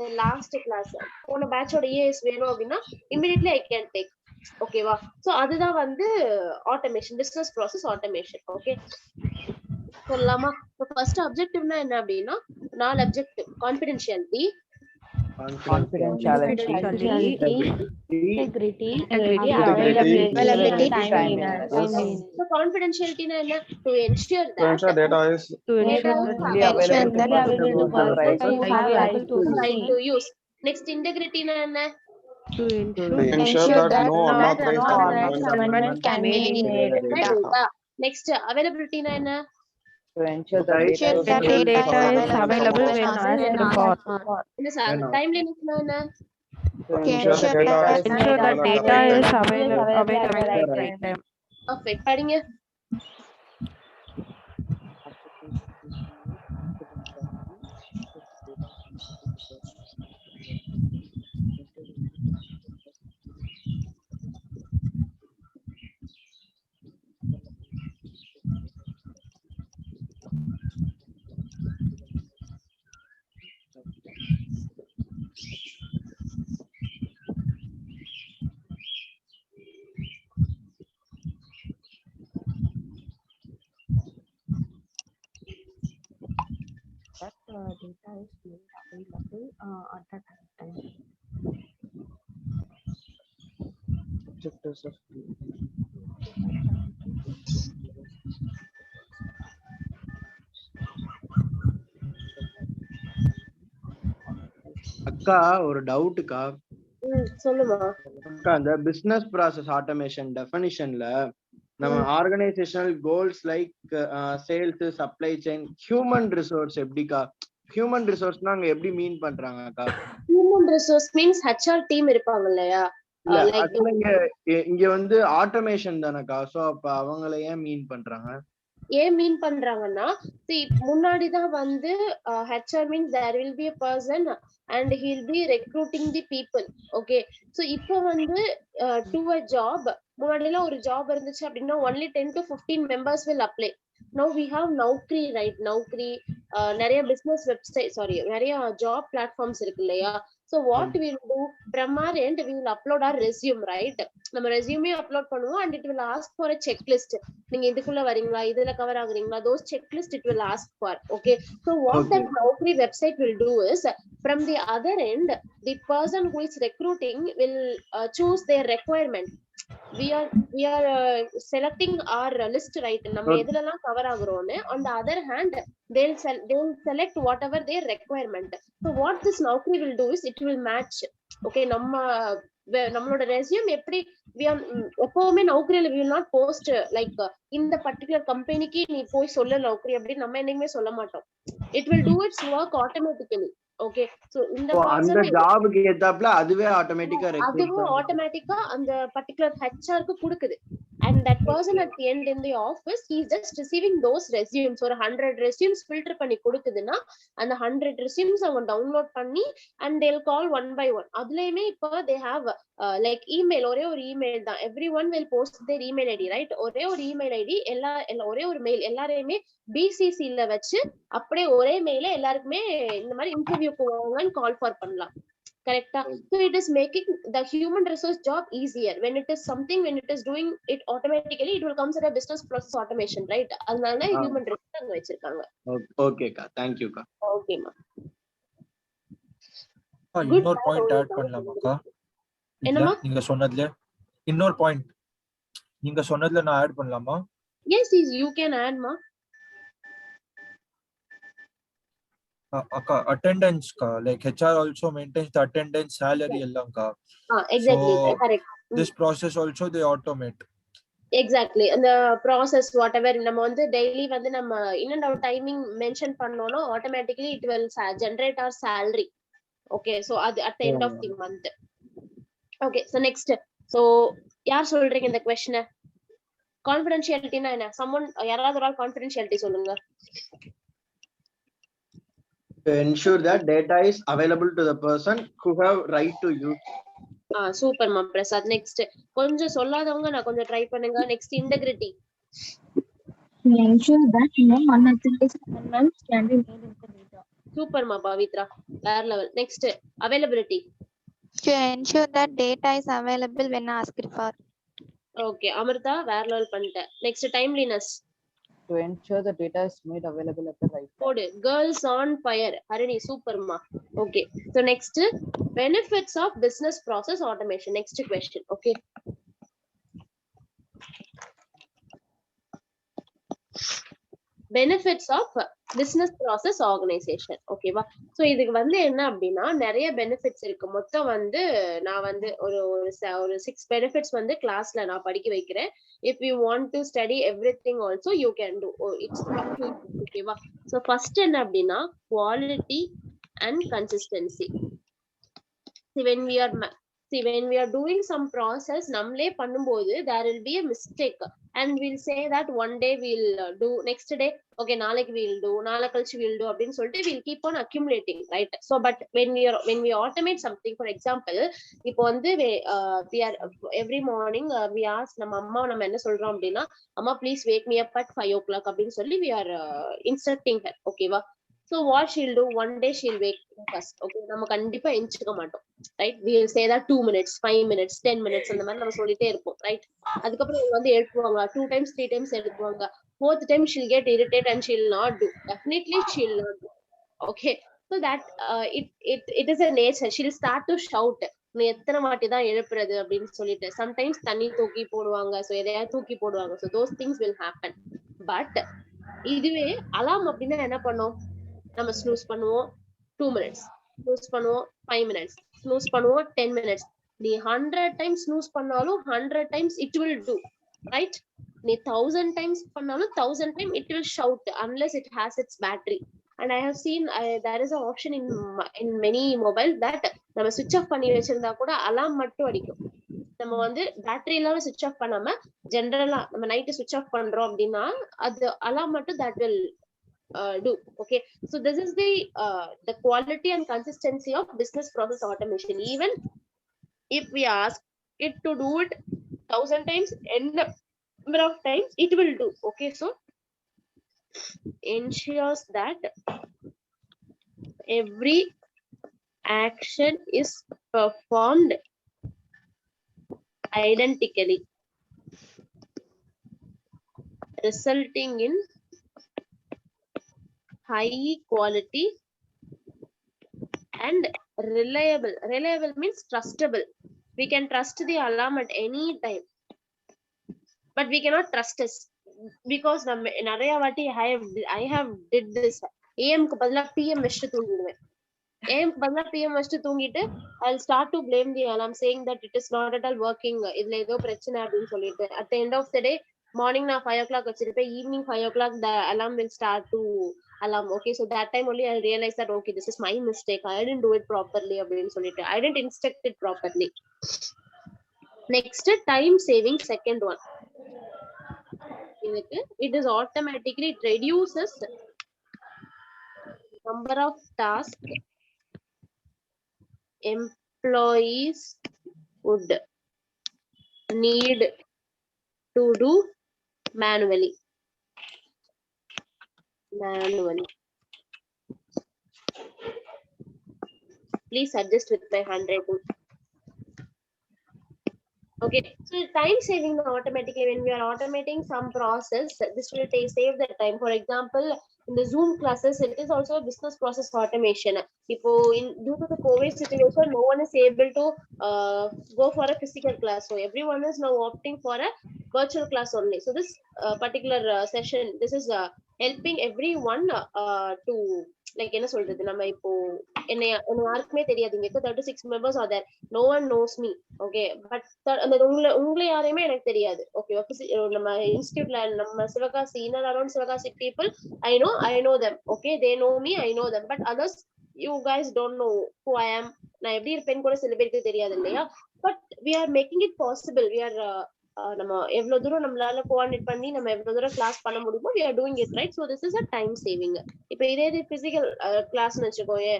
the last class போன batch ஓட EIS வேணும் அப்படின்னா immediately I can take. ஓகேவா? சோ அதுதான் வந்து automation, business process automation. Okay சொல்லலாமா? ஃபர்ஸ்ட் அப்ஜெக்டிவ்னா என்ன அப்படின்னா 4 objective: confidentiality, integrity, availability, timeliness. So confidentiality na enna? To ensure To ensure that data is data is Available to right see. to use. Next integrity na enna? to ensure that no unauthorized amendment can be made in the data. Next availability na enna? To ensure that data is available when asked for. Timeliness na enna? to ensure that data is available at the right time. Perfect. படிங்க. That data is made available at the right time. அக்கா ஒரு டவுட்டுக்கா. சொல்லுமா. அக்கா அந்த business process automation டெஃபினிஷன்ல நம்ம organisational goals like sales, supply chain, human resource எப்படிக்கா? Human ரிசோர்ஸ்னா அங்க எப்படி மீன் பண்றாங்க அக்கா? Human resource means HR team இருப்பாங்க இல்லையா? இங்க வந்து ஆட்டோமேஷன் தானக்கா, சோ அப்ப அவங்கள ஏன் மீன் பண்றாங்க? ஏன் மீன் பண்றாங்கன்னா, முன்னாடிதான் வந்து HR means there will be a person and he'll be recruiting the people. Okay, so இப்போ வந்து to a job, முன்னாடிலாம் ஒரு ஜாப் இருந்துச்சு அப்படின்னா only 10 to 15 members will apply. Now we have Naukri, right? Naukri, நிறைய business website, sorry, நிறைய job platforms இருக்கு இல்லையா? So what we'll do from our end, we will upload our resume, right? நம்ம resume upload பண்ணுவோம் and it will ask for a checklist. நீங்க இதுக்குள்ள வரீங்களா, இதுல cover ஆகுறீங்களா, those checklist it will ask for. Okay, so what that Naukri website will do is, from the other end, the person who is recruiting will choose their requirement. We are selecting our list, right? நம்ம எதுலலாம் cover ஆகுறோம்னு. On the other hand, they'll select whatever their requirement. So what this Naukri will do is it will match. Okay, நம்மளோட resume எப்படி எப்பவுமே நௌக்கரியில we will not post like இந்த particular கம்பெனிக்கு நீ போய் சொல்ல நௌக்கரி அப்படின்னு நம்ம என்னைக்குமே சொல்ல மாட்டோம். It will do its work automatically. Okay, so இந்த அந்த ஜாபுக்கு ஏத்தாப்ல அதுவே ஆட்டோமேட்டிக்கா அதுவும் ஆட்டோமேட்டிக்கா அந்த பர்టిక్యులர் HR க்கு கொடுக்குது. and that person at the end in the office, he's just receiving those resumes. Or 100 resumes filter பண்ணி கொடுக்குதுன்னா அந்த 100 resumes அவங்க download பண்ணி and they'll call one by one. அதுலயுமே இப்போ they have like email, ஒரே ஒரு email தான், everyone will post their email id, right? ஒரே ஒரு email id, எல்லா ஒரே ஒரு mail, எல்லாரையுமே BCC ல வச்சு அப்படியே ஒரே மெயில எல்லாருக்குமே இந்த மாதிரி இன்டர்வியூ போவாங்கன்னு கால் ஃபார் பண்ணலாம். Correct. So it is making the human resource job easier. When it is something, when it is doing it automatically, it will come as a business process automation, right? அதனால human resource அங்க வச்சிருக்காங்க. Okay kா, thank you kா. Okay ma. இன்னொரு point add பண்ணலாமாக்கா? என்னமா? நீங்க சொன்னதுல இன்னொரு point நீங்க சொன்னதுல நான் ஆட் பண்ணலாமா? Yes, you can add ma. Attendance ka, like HR also maintains the attendance, salary ellam ka. Exactly, so correct. This process also they automate. Exactly, and the process whatever நம்ம வந்து daily வந்து நம்ம in and out timing mention பண்ணோம்னா automatically it will generate our salary. Okay, so at the end of the month. Okay, so next, so யார் சொல்றீங்க இந்த question? Confidentiality na என்ன? Someone யாராவது ஒரு confidentiality சொல்லுங்க. To ensure that data is available to the person who have right to use. Super ma Prasad. Next, கொஞ்சம் சொல்லாதவங்க நான் கொஞ்சம் ட்ரை பண்ணுங்க. Next, integrity. To ensure that no unauthorized amendments can be made in the data. Super ma Pavitra. Higher level. Next, availability. To ensure that data is available when asked for. Okay, Amrita, higher level பண்ணிட்டேன். Next, timeliness. To ensure the data is made available at the right time. Code. Girls on fire. Harini, super ma. Okay, so next, benefits of business process automation. Next question. Okay. Benefits of business process organization. Okay வா? So இதுக்கு வந்து என்ன அப்படின்னா நிறைய benefits இருக்கு. மொத்தம் வந்து நான் வந்து ஒரு 6 benefits வந்து கிளாஸ்ல நான் படிக்க வைக்கிறேன். If you want to study everything also you can do. It's okay வா? So first என்ன அப்படின்னா quality and consistency. When we are doing some process namle பண்ணும்போது there will be a mistake and we'll say that one day we'll do, next day okay நாளைக்கு we'll do, நாளை கழிச்சு we'll do அப்படின்னு சொல்லிட்டு we'll keep on accumulating, right? So but when we automate something, for example இப்போ வந்து we are every morning we ask நம்ம அம்மா நம்ம என்ன சொல்றோம் அப்படின்னா அம்மா please wake me up at 5 o'clock அப்படின்னு சொல்லி we are instructing her. Okay வா? So what she'll do, one day she'll wake us. Okay, நம்ம கண்டிப்பா எந்திரிக்க மாட்டோம், right? We will say that 2 minutes, 5 minutes, 10 minutes அந்த மாதிரி நம்ம சொல்லிட்டே இருப்போம், right? அதுக்கப்புறம் அவங்க வந்து எழுப்புவாங்க 2 times 3 times எழுப்புவாங்க. 4th time she'll get irritated and she'll not do. Definitely she'll not do. Okay, so that it is a nature. She'll start to shout, நீ எத்தனை வாட்டி தான் எழுப்புறது அப்படின்னு சொல்லிட்டு. Sometimes தண்ணி தூக்கி போடுவாங்க, so எதையாவது தூக்கி போடுவாங்க. So those things will happen. But இதுவே அலாம் அப்படின்னா என்ன பண்ணும்? நம்ம snooze பண்ணுவோம் 2 minutes, snooze பண்ணுவோம் 5 minutes, snooze பண்ணுவோம் 10 minutes. நீ 100 times snooze பண்ணாலும் 100 times it will do, right? நீ 1000 times பண்ணாலும் 1000 times it will shout unless it has its battery. And I have seen there is an option in many mobile that நம்ம switch off பண்ணி வச்சிருந்தா கூட அலாம் மட்டும் அடிக்கும். நம்ம வந்து பேட்டரி இல்லாம switch off பண்ணாம ஜெனரலா நம்ம நைட் switch off பண்றோம் அப்படின்னா அது அலாம் மட்டும் that will do. Okay, so this is the quality and consistency of business process automation. Even if we ask it to do it 1000 times, n number of times it will do. Okay, so ensures that every action is performed identically, resulting in high quality and reliable. Reliable means trustable. We can trust the alarm at any time, but we cannot trust us because நிறைய வாட்டி I have did this. AM க்கு பதிலா PM வச்சிட்டு தூங்கிடுவேன். AM க்கு பதிலா PM வச்சிட்டு தூங்கிட்டு I'll start to blame the alarm saying that it is not at all working. இதுல ஏதோ பிரச்சனை அப்படின்னு சொல்லிட்டு at the end of the day morning நான் 5 o'clock வச்சிருப்பேன், evening 5 o'clock the alarm will start to alarm. Okay, so that time only I'll realize that okay, this is my mistake, I didn't do it properly அப்படின்னு சொல்லிட்டு I didn't instruct it properly. Next, time saving, second one. It is automatically, it reduces number of tasks employees would need to do manually. Please adjust with my handwriting. Okay, so time saving automatically, when we are automating some process, this will save the time. For example, in the Zoom classes, it is also a business process automation. Due to the COVID situation, no one is able to go for a physical class, so everyone is now opting for a virtual class only. So this particular session, this is helping everyone to, like என்ன சொல்றது, நம்ம இப்போ என்ன யாருக்குமே தெரியாது, இங்க 36 members are there, no one knows me. Okay, but அந்த உங்களை யாரையுமே எனக்கு தெரியாது. ஓகே, நம்ம இன்ஸ்டிடியூட்ல நம்ம Sivakasi inner around Sivakasi people, I know them. Okay, they know me, I know them, but others, you guys don't know who I am. நான் எப்படி இருப்பேன்னு கூட சில பேருக்கு தெரியாது இல்லையா? But we are making it possible. We are நம்ம எவ்வளவு தூரம் நம்மளால கோஆர்டினேட் பண்ணி நம்ம எவ்வளவு தூரம் கிளாஸ் பண்ண முடியுமோ we are doing it right. So this is a time saving. இப்ப இதே பிசிக்கல் கிளாஸ்னு வச்சுக்கோயே,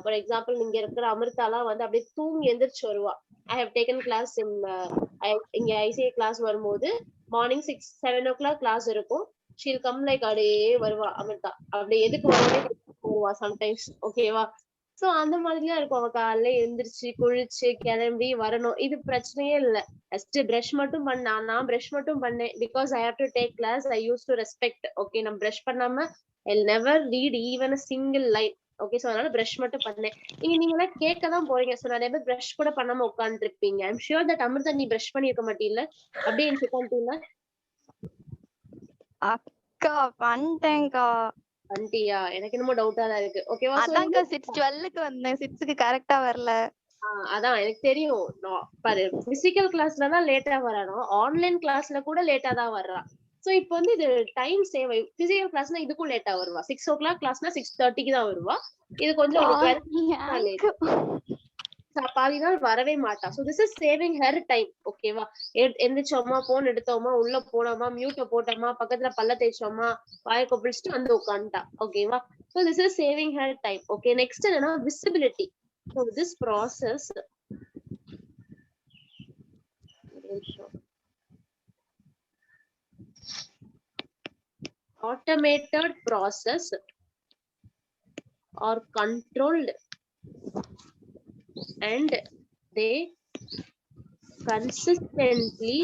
ஃபார் எக்ஸாம்பிள் இங்க இருக்கிற அமிர்தாலாம் வந்து அப்படியே தூங்கி எந்திரிச்சு வருவா. I have taken class in இங்க ICA கிளாஸ் வரும்போது மார்னிங் 6-7 o'clock கிளாஸ் இருக்கும். she'll come like அப்படியே வருவா அமிர்தா, அப்படியே எதுக்கு வரவே வருவா சம்டைம்ஸ். ஓகேவா? சோ அந்த மாதிரிலாம் இருக்கும். அவ காலையில எழுந்திரிச்சு குளிச்சு கிளம்பி வரணும், இது பிரச்சனையே இல்ல. ஃபர்ஸ்ட் பிரஷ் மட்டும் நான் பிரஷ் மட்டும் பண்ணேன், because I have to take class. I use to respect. Okay, நான் பிரஷ் பண்ணாம I'll never read even a single line. Okay, so அதனால பிரஷ் மட்டும் பண்ணேன். நீங்க எல்லாம் கேட்கதான் போறீங்க, சோ நிறைய பேர் பிரஷ் கூட பண்ணாம உட்கார்ந்து இருப்பீங்க. ஐம் ஷூர் தட் அமிர்தா நீ பிரஷ் பண்ணிருக்க மாட்டீல்ல, அப்படியே எனக்கு உட்காந்துட்டீங்களா? அக்கா பண்ணிட்டேன்க்கா. பண்ணிட்டியா? எனக்கு என்னமோ டவுட்டா தான் இருக்கு. ஓகேவா? அதான்க்கா 6:12க்கு வந்தேன், 6க்கு கரெக்டா வரல. அதான் எனக்கு தெரியும். பாரு, பிசிக்கல் கிளாஸ்ல தான் லேட்டா வரானோ, ஆன்லைன் கிளாஸ்ல கூட லேட்டா தான் வர்றான். சோ இப்போ வந்து இது டைம் சேவ். பிசிக்கல் கிளாஸ்னா இதுக்கும் லேட்டா வருவா. 6 o'clock கிளாஸ்னா 6:30க்கு தான் வருவா. இது கொஞ்சம் ஒரு 12 பாதி நாள் வரவே மாட்டா. So this is saving her time. ஓகேவா? எந்திரிச்சோமா, போன் எடுத்தோமா, உள்ள போனோமா, மியூட்ட போட்டோமா, பக்கத்துல பல்ல தேய்ச்சோமா, வாய கொப்பளிச்சுட்டு வந்து உட்காந்துட்டா. ஓகேவா? So this is saving her time. Okay, next என்னன்னா visibility. So this process, automated process are controlled and they consistently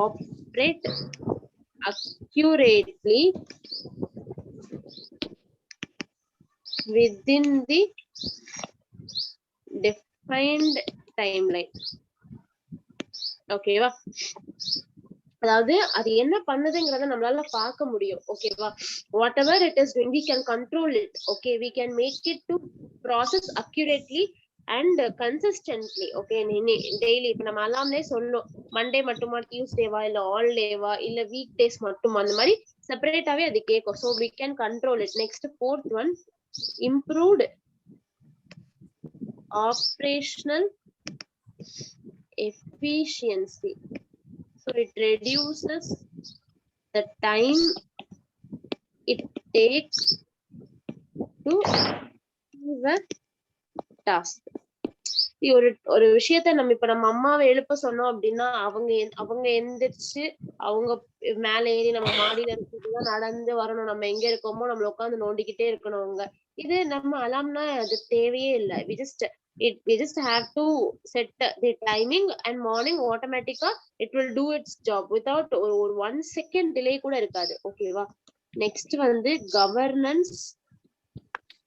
operate accurately within the defined timeline. ஓகேவா? அதாவது அது என்ன பண்ணுதுங்கிறத நம்மளால பார்க்க முடியும். ஓகேவா? What ever it is doing, we can control it. Okay, we can make it to process accurately and consistently. Okay, daily இப்ப நம்ம அலாம்லே சொல்லும், மண்டே மட்டுமா, டியூஸ்டேவா, இல்ல ஆல் டேவா, இல்ல வீக் டேஸ் மட்டுமா, அந்த மாதிரி செப்பரேட்டாவே அது கேட்கும். So we can control it. Next, fourth one, improved operational efficiency. So it reduces the time it takes to achieve a task. ஒரு விஷயத்த நம்ம இப்ப நம்ம அம்மாவை எழுப்ப சொன்னோம் அப்படின்னா, அவங்க எந்திரிச்சு அவங்க மேல ஏறி நம்ம மாடியில இருக்கிறதுலாம் நடந்து வரணும். நம்ம எங்க இருக்கோமோ நம்மள உட்காந்து நோண்டிக்கிட்டே இருக்கணும். அவங்க இது நம்ம அலாம்னா அது தேவையே இல்லை. we just have to set the timing and morning automatically it will do its job without ஒரு 1 second delay கூட இருக்காது. ஓகேவா? நெக்ஸ்ட் வந்து governance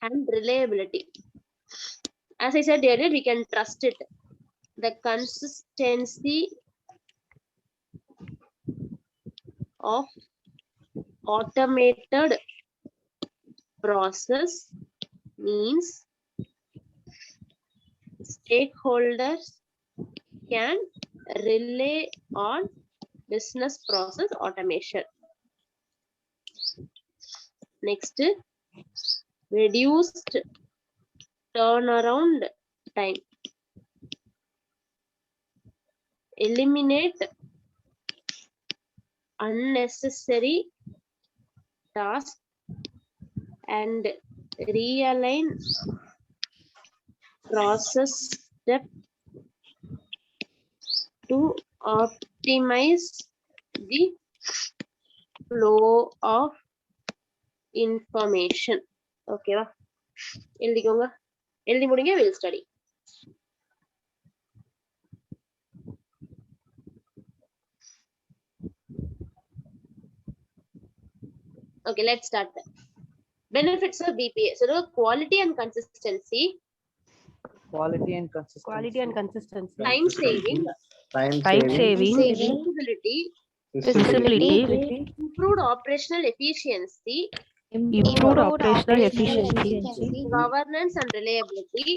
and reliability. As I said earlier, we can trust it. The consistency of automated process means stakeholders can rely on business process automation. Next, reduced turnaround time. Eliminate unnecessary tasks and realign process step to optimize the flow of information. Okay va? எழுதிக்கோங்க. எழுதி முடிங்க, we'll study. Okay, let's start. Benefits of BPA. So quality and consistency. Quality and consistency. Quality and consistency. Time saving. Time saving. Visibility. Visibility. Improved operational efficiency. Improved operational efficiency. Governance and reliability.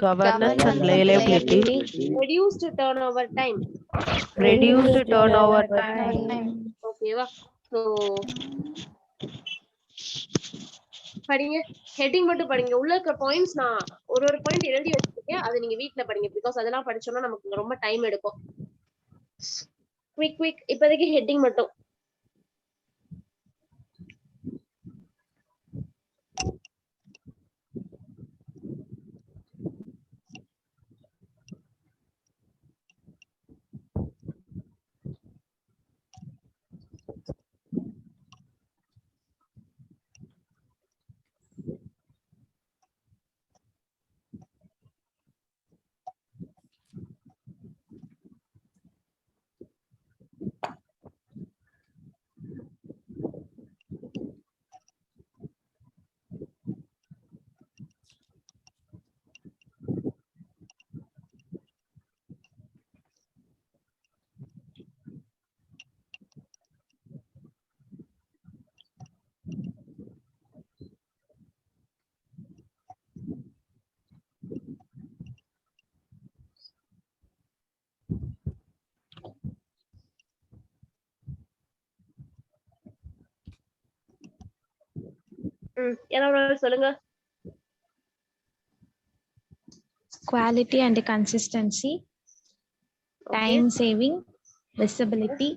Governance and reliability. Reduced turnover time. Reduced turnover time. Okay va? So படிங்க, heading மட்டும் படிங்க. உள்ள இருக்க points நான் ஒரு point எழுதி வச்சிருக்கேன், அதை நீங்க வீட்ல படிங்க. பிகாஸ் அதெல்லாம் படிச்சோம்னா நமக்கு ரொம்ப டைம் எடுக்கும். குவிக் இப்போதைக்கு ஹெட்டிங் மட்டும். என்ன சொல்லுங்க. Quality and consistency, time saving, visibility,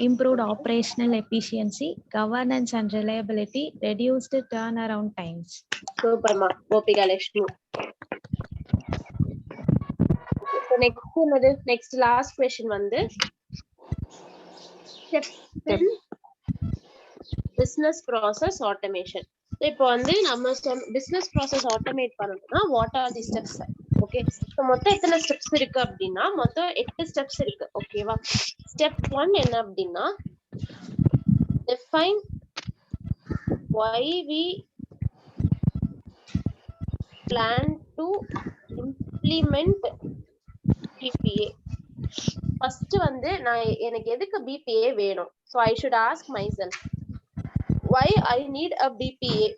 improved operational efficiency, governance and reliability, reduced turnaround times. சூப்பர்மா Gopika Lakshmi. Next last question வந்து business process automation. இப்போ வந்து நம்ம business process automate பண்ணனும்னா what are the steps? Okay, so மொத்தம் எத்தனை ஸ்டெப்ஸ் இருக்கு அப்படின்னா மொத்தம் 8 ஸ்டெப்ஸ் இருக்கு. ஓகேவா? ஸ்டெப் 1 என்ன அப்படின்னா define why we plan to implement BPA. First வந்து நான் எனக்கு எதுக்கு BPA வேணும்? So I should ask myself why I need a BPA.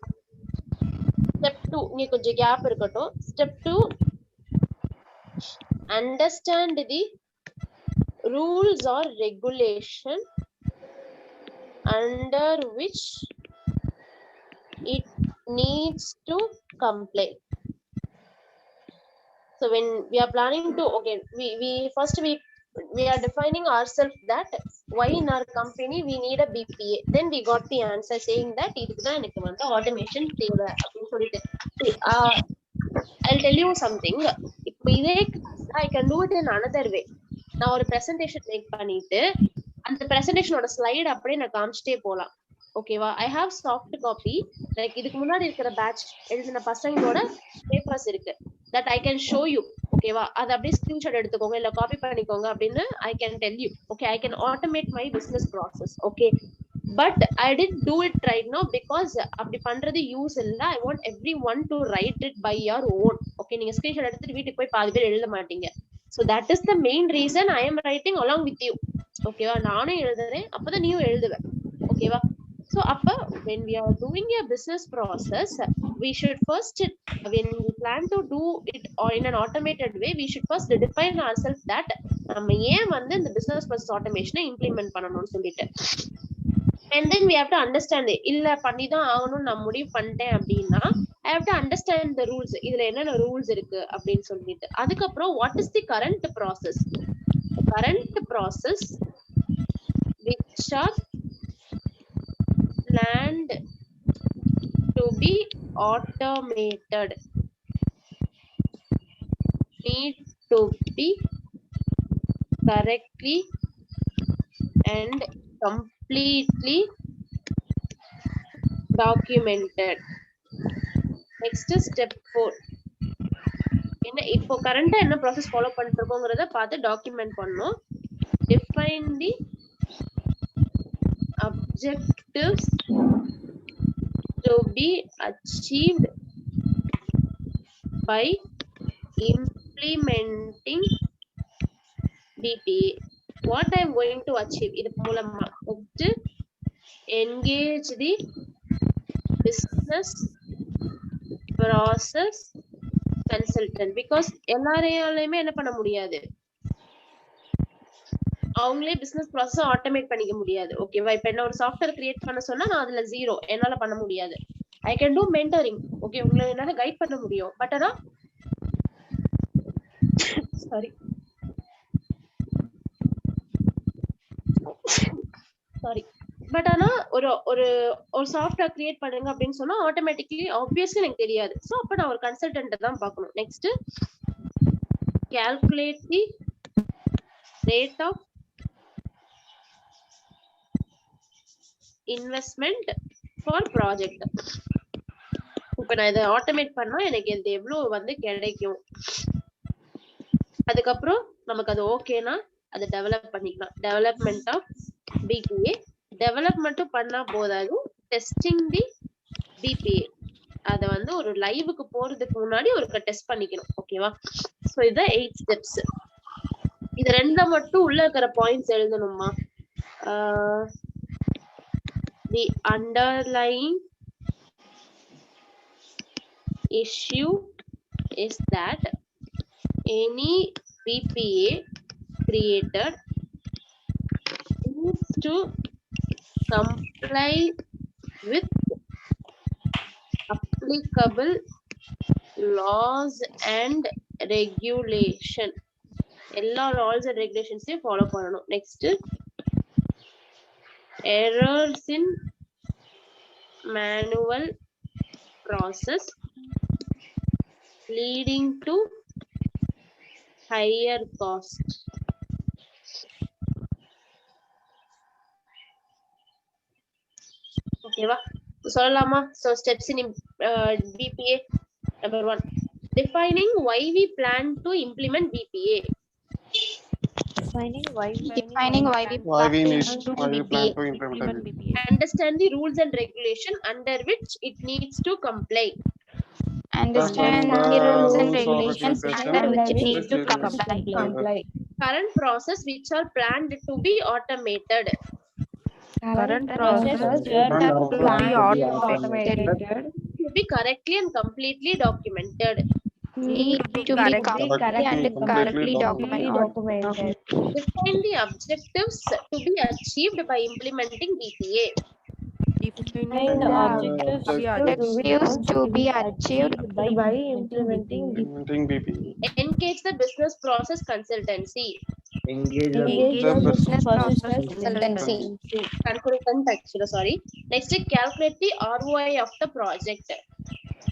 Step 2, இங்க கொஞ்சம் கேப் இருக்கட்டும். Step 2, understand the rules or regulation under which it needs to comply. So when we are planning to, okay, we are defining ourselves that why in our company we need a BPA. Then we got the answer saying that இதுக்கு தான் எனக்கு வந்து automation தேவை அப்படின்னு சொல்லிட்டு. I'll tell you something. இப்போ இதே I can do it in another way. நான் ஒரு presentation make பண்ணிட்டு அந்த presentationோட ஸ்லைட் அப்படியே நான் காமிச்சிட்டே போலாம். ஓகேவா? I have soft copy. Like இதுக்கு முன்னாடி இருக்கிற பேட்ச் எழுதின பசங்களோட பேப்பர்ஸ் இருக்கு. that I can show you. ஓகேவா? அதை அப்படியே ஸ்கிரீன்ஷாட் எடுத்துக்கோங்க, இல்ல காப்பி பண்ணிக்கோங்க அப்படின்னு I can tell you. Okay, I can automate my business process. Okay, but I didn't do it right now because அப்படி பண்றது யூஸ் இல்ல. I want everyone to write it by your own. Okay, நீங்க screenshot எடுத்துட்டு வீட்டுக்கு போய் பாதி பேர் எழுத மாட்டீங்க. So that is the main reason I am writing along with you. ஓகேவா? நானும் எழுதுறேன், அப்பதான் நீயும் எழுதுவ. ஓகேவா? So அப்ப when we are doing a business process, we should first, when we plan to do it or in an automated way, we should first define ourselves that நம்ம ஏன் வந்து இந்த business process automation implement பண்ணணும்னு சொல்லிட்டு. And then we have to understand it. இல்ல பண்ணிதான் ஆகணும்னு நான் முடிவு பண்ணிட்டேன் அப்படின்னா I have to understand the rules. இதுல என்னென்ன rules இருக்கு அப்படின்னு சொல்லிட்டு. அதுக்கப்புறம் what is the current process? The current process which are planned to be automated need to be correctly and completely documented. Next step 4. என்ன இப்போ கரண்டா என்ன ப்ராசஸ் ஃபாலோ பண்ணிட்டு இருக்கோங்கிறத பார்த்து டாக்குமெண்ட் பண்ணணும். Define the objectives to be achieved by implementing BPA. What I am going to achieve இது மூலமா next engage the business process consultant because எல்லாரையாலையுமே என்ன பண்ண முடியாது, அவங்களே பிசினஸ் ப்ராசஸ் ஆட்டோமேட் பண்ணிக்க முடியாது. ஓகேவா? இப்ப என்ன ஒரு சாஃப்ட்வேர் கிரியேட் பண்ண சொன்னா நான் அதுல ஜீரோ, என்னால பண்ண முடியாது. ஐ கேன் டூ மென்டரிங். ஓகே, உங்களை என்னால கைட் பண்ண முடியும். பட் ஆனா சாரி சாரி பட் ஆனா ஒரு ஒரு ஒரு சாஃப்ட்வேர் கிரியேட் பண்ணுங்க அப்படின்னு சொன்னா ஆட்டோமேட்டிக்லி ஆப்வியஸ்லி எனக்கு தெரியாது. ஸோ அப்ப நான் ஒரு கன்சல்டன்ட் தான் பார்க்கணும். Next calculate the rate of investment for project. இப்ப நான் இதை ஆட்டோமேட் பண்ணா எனக்கு இது எவ்வளவு வந்து கிடைக்கும், அதுக்கப்புறம் நமக்கு அது ஓகேனா அதை டெவலப் பண்ணிக்கலாம். Development of BBA. டெவலப் மட்டும் பண்ணா போதாது, டெஸ்டிங் தி பிபிஏ. அதை வந்து ஒரு லைவுக்கு போறதுக்கு முன்னாடி ஒரு டெஸ்ட் பண்ணிக்கணும். ஓகேவா? ஸோ இதுதான் 8 ஸ்டெப்ஸ். இது ரெண்டா மட்டும் உள்ள இருக்கிற points எழுதணுமா? The underlying issue is that any BPA created needs to comply with applicable laws and regulation. எல்லா laws and regulations ஃபாலோ பண்ணணும். Next errors in manual process leading to higher cost. ஓகேவா? சொல்லலாமா? So steps in BPA. Number 1, defining why we plan to implement BPA. Defining why we Why we plan need, to why we plan to implement implement it. BPA. Understand the rules and regulation under which it needs to comply. Understand the the rules and rules or regulations regulation under which it which needs to it comply. Current process which are planned to be automated. Current process Current to be process automated To be correctly and completely documented. Need to be correctly and correctly documented. Define the objectives to be achieved by implementing BPA. define the objectives to be Objectives to be achieved by implementing implementing BPE. Engage the business process consultancy. Engage the engage The the business process consultancy. Consultant actually, sorry. Next, calculate the ROI of the project.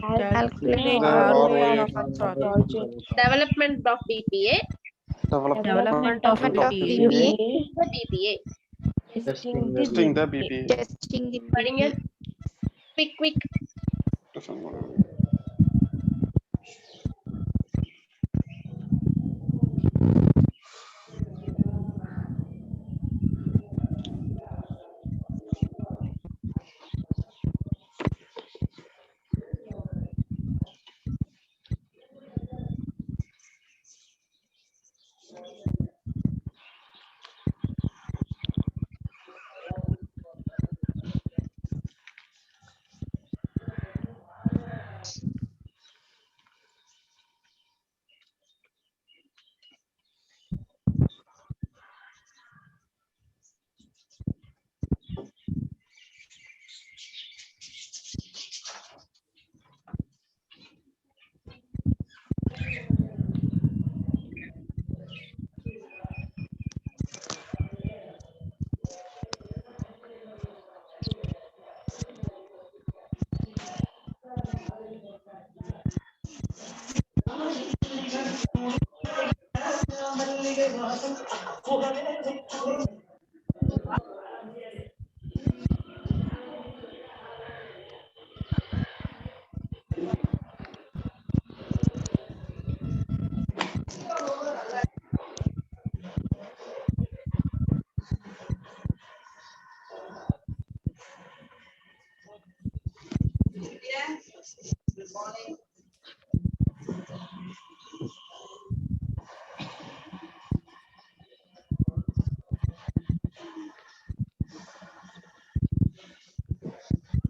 calculate The ROI ROI of a project. Development of BPA. Development of BPA. The BPA. Testing the BPE. Testing the படிங்க. Quick.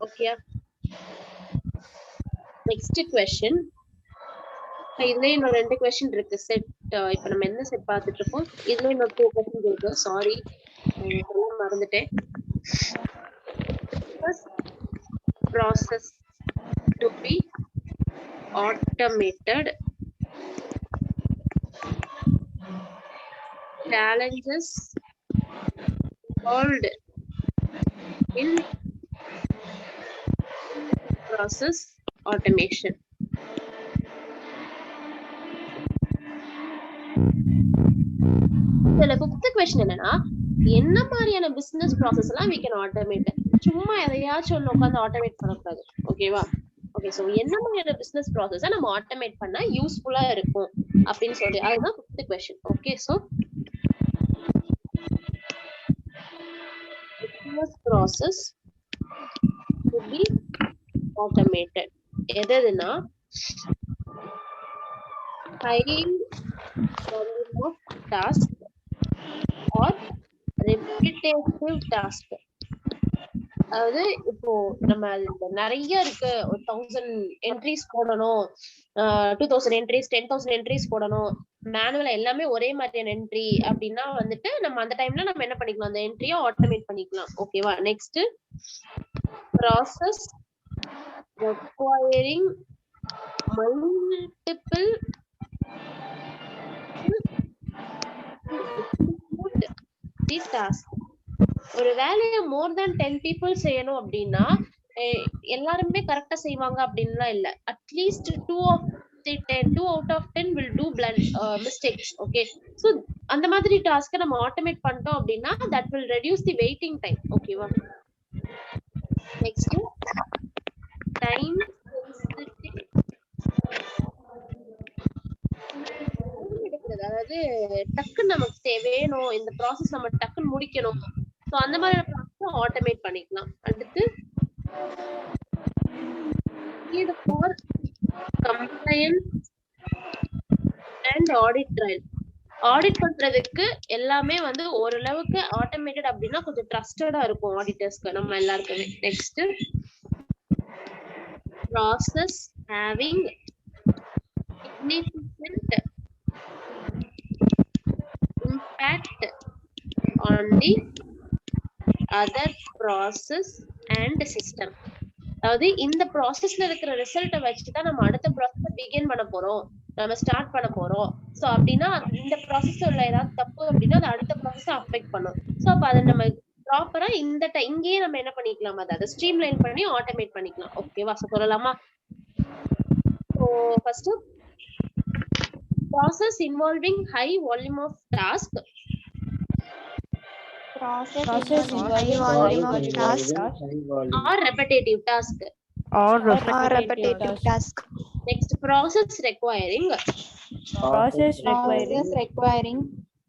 Okay. Next question. இதுல இன்னும் 2 question இருக்கு set. இப்ப நம்ம என்ன set பார்த்துட்டு இருக்கோம்? இதுல இன்னும் 2 question இருக்கு. சாரி, சொல்ல மறந்துட்டேன். First process to be automated. Challenges involved in process automation. இதுல 5th question என்னன்னா, என்ன மாதிரியான business process எல்லாம் we can automate? சும்மா எதையாச்சும் ஒண்ணு உட்கார்ந்து automate பண்ணக்கூடாது. ஓகேவா? ஓகே, சோ என்ன மாதிரியான business process நம்ம automate பண்ணா யூஸ்ஃபுல்லா இருக்கும் அப்படின்னு சொல்லி அதுதான் 5th question. Okay, so business process to be automated. எதுனா high volume of task or repetitive task. அதாவது இப்போ நம்ம நிறைய இருக்கு, 1000 entries போடணும், 2000 entries 10,000 entries போடணும், மேனுவலா எல்லாமே ஒரே மாதிரியான என்ட்ரி அப்படின்னா வந்துட்டு நம்ம அந்த டைம்ல நம்ம என்ன பண்ணிக்கலாம், அந்த என்ட்ரியை ஆட்டோமேட் பண்ணிக்கலாம். ஓகேவா? Next process requiring multiple the task. ஒரு வேலையை more than 10 people செய்யணும் அப்படின்னா எல்லாருமே கரெக்டா செய்வாங்க அப்படின்லாம் இல்ல. At least 2 out of 10 will do mistakes. Okay, so அந்த மாதிரி டாஸ்க் நம்ம ஆட்டோமேட் பண்ணிட்டோம் அப்படின்னா that will reduce the waiting time. ஓகேவா? Next time sensitive. அதாவது டக்குன்னு நமக்கு வேணும், இந்த ப்ராசஸ் நம்ம டக்குன்னு முடிக்கணும், சோ அந்த மாதிரி ப்ராசஸ் ஆட்டோமேட் பண்ணிக்கலாம். அடுத்து need for compliance and audit trail. Audit பண்றதுக்கு எல்லாமே வந்து ஓரளவுக்கு ஆட்டோமேட்டட் அப்படின்னா கொஞ்சம் ட்ரஸ்டடா இருக்கும் ஆடிட்டர்ஸ்க்கு, நம்ம எல்லாருக்குமே. Next process having significant impact on the other process and system. அதாவது இந்த ப்ராசஸ்ல இருக்கிற ரிசல்ட்டை வச்சுதான் நம்ம அடுத்த ப்ராசஸ் பிகின் பண்ண போறோம், நம்ம ஸ்டார்ட் பண்ண போறோம். சோ அப்படின்னா இந்த ப்ராசஸ்ல உள்ள ஏதாவது தப்பு அப்படின்னா அது அடுத்த ப்ராசஸ் அஃபெக்ட் பண்ணும். சோ அப்ப அதை நம்ம ப்ராப்பரா இங்கேயே நம்ம என்ன பண்ணிக்கலாம், அதை ஸ்ட்ரீம்லைன் பண்ணி ஆட்டோமேட் பண்ணிக்கலாம். ஓகேவா? சொல்லலாமா? So first process involving high volume of task. Process involving high volume of task or repetitive task. or repetitive task. Next, process requiring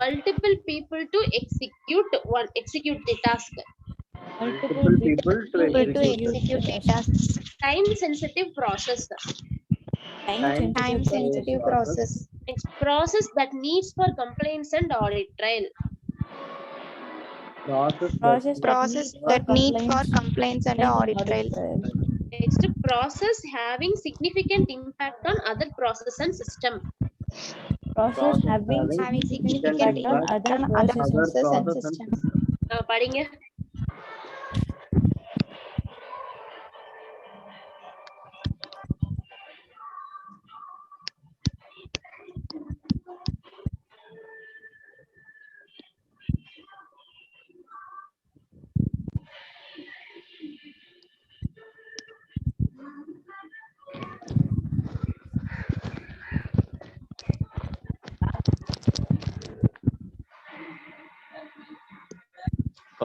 multiple people to execute the task. Multiple people to execute the task. Time sensitive process. Time sensitive process. Next, process that needs for complaints and audit trail. Process that need for complaints and audit trail. Next, process having significant impact on other process and system. Process having significant impact on other processes and systems. படிங்க.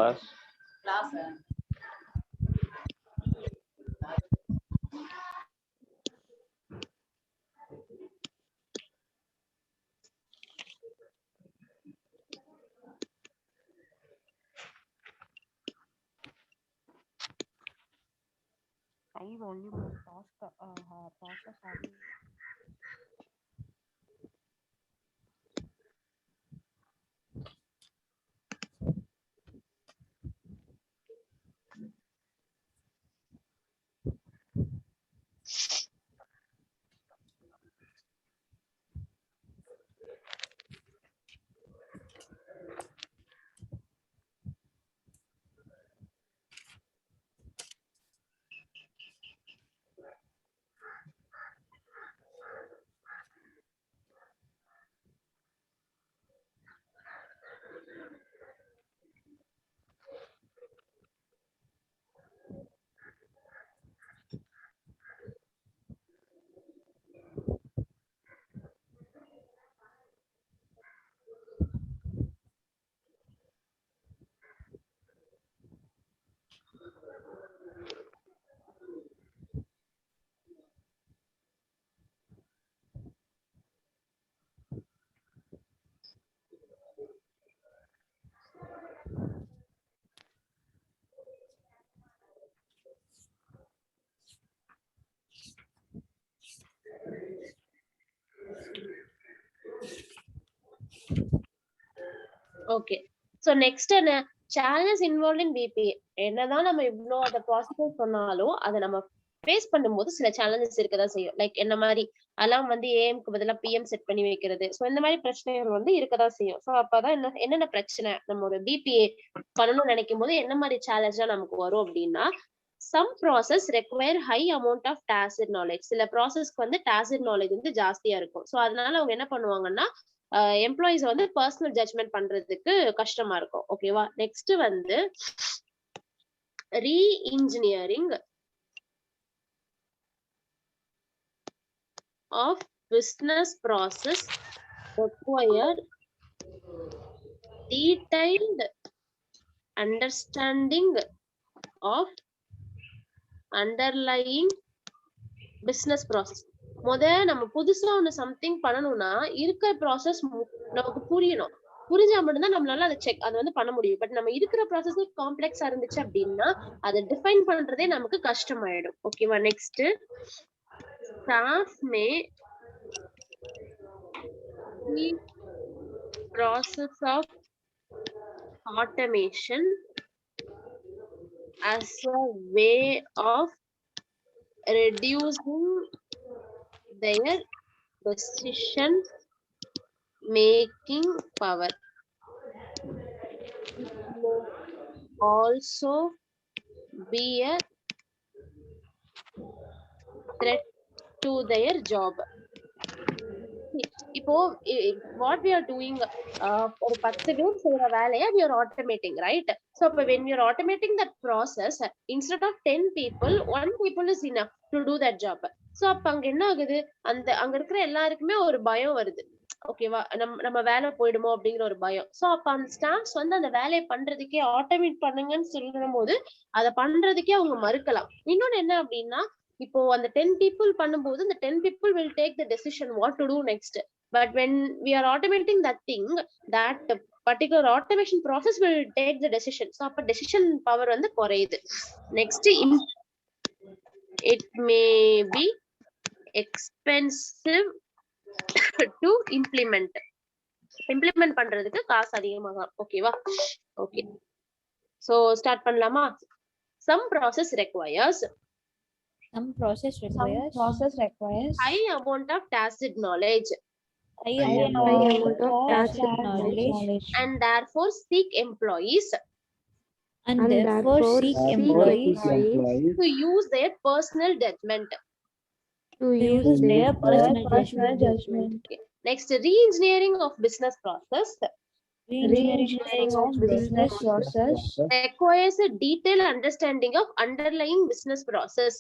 class. I only one task process having okay. So next என்ன challenges involve in BBA. என்னதான் நம்ம இவ்வளோ அந்த process சொன்னாலும் அதை நம்ம face பண்ணும்போது சில சேலஞ்சஸ் இருக்கதான் செய்யும். லைக் என்ன மாதிரி அலாம் வந்து ஏஎம்க்கு பதிலாக பிஎம் செட் பண்ணி வைக்கிறது. ஸோ இந்த மாதிரி பிரச்சனைகள் வந்து இருக்கதான் செய்யும். ஸோ அப்பதான் என்னென்ன பிரச்சனை நம்ம ஒரு பிபிஏ பண்ணணும்னு நினைக்கும் போது என்ன மாதிரி சேலஞ்சா நமக்கு வரும் அப்படின்னா, some process require high amount of tacit knowledge. சில ப்ராசஸ்க்கு வந்து டாசிட் நாலேஜ் வந்து ஜாஸ்தியா இருக்கும். ஸோ அதனால அவங்க என்ன பண்ணுவாங்கன்னா எம்ப்ளாயிஸ் வந்து பர்சனல் ஜட்ஜ்மெண்ட் பண்றதுக்கு கஷ்டமா இருக்கும். ஓகேவா. நெக்ஸ்ட் வந்து reengineering of business process require detailed understanding of underlying business process. நம்ம புதுசா ஒண்ணு சம்திங் பண்ணணும்னா இருக்கிற ப்ராசஸ் நமக்கு புரியணும். புரிஞ்சா மட்டும்தான் நம்மளால அதை வந்து பண்ண முடியும். பட் நம்ம இருக்கிற ப்ராசஸ் காம்ப்ளெக்ஸா இருந்துச்சு அப்படின்னா அதை டிஃபைன் பண்றதே நமக்கு கஷ்டமாயிடும். ஓகேவா. Next staff may process of automation as a way of reducing their decision making power. It may also be a threat to their job. இப்போ வாட் வி ஆர் டூயிங், ஒரு 10 பேர் செய்யற வேலையை we are automating, right? So when you are automating that process, instead of 10 people, 1 people is enough to do that job. So அப்ப அங்க என்ன ஆகுது, அங்க இருக்கிற எல்லாருக்குமே ஒரு பயம் வருது. ஓகேவா. நம்ம வேலை போயிடுமோ அப்படிங்கிற ஒரு பயம். சோ அப்ப அந்த ஸ்டாஃப்ஸ் வந்து அந்த வேலையை பண்றதுக்கே ஆட்டோமேட் பண்ணுங்கன்னு சொல்லும் போது அதை பண்றதுக்கே அவங்க மறுக்கலாம். இன்னொன்னு என்ன அப்படின்னா, இப்போ அந்த 10 people பண்ணும்போது இந்த 10 people will take the decision what to do next. But when we are automating that thing, that particular automation process will take the decision. So அப்ப decision power வந்து குறையுது. Next, it may be expensive to implement பண்றதுக்கு காசு அதிகமாகும். ஓகேவா. Okay. So start பண்ணலாமா. Some process requires high amount of tacit knowledge and therefore seek employees to use their personal judgment. Next, re-engineering of business process requires a detailed understanding of underlying business process.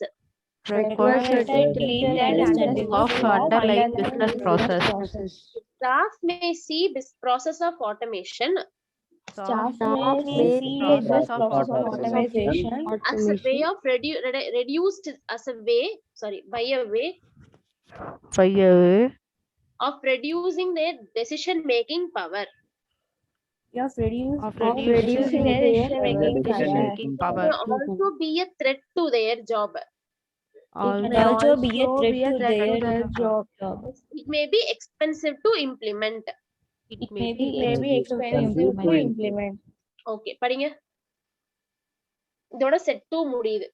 Staff may see this process of automation Software may see it as process of automation. As a way of reduced as a way, sorry, by a way of reducing their decision making power. Of reducing their decision-making It may power. also be a threat to their job. It may also be a threat to their job. It may be expensive to implement. It may be expensive to implement. Okay, படிங்க. இதோட set 2 முடியுது.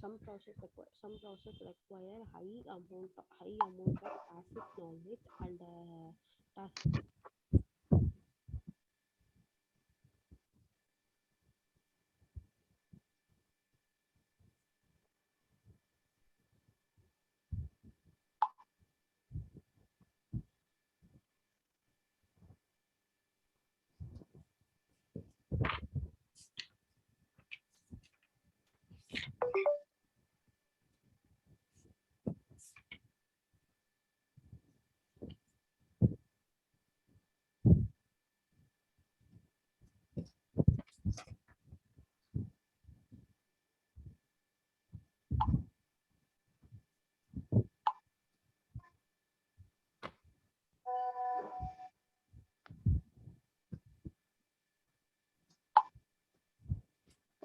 Some process require high amount of tacit knowledge and task.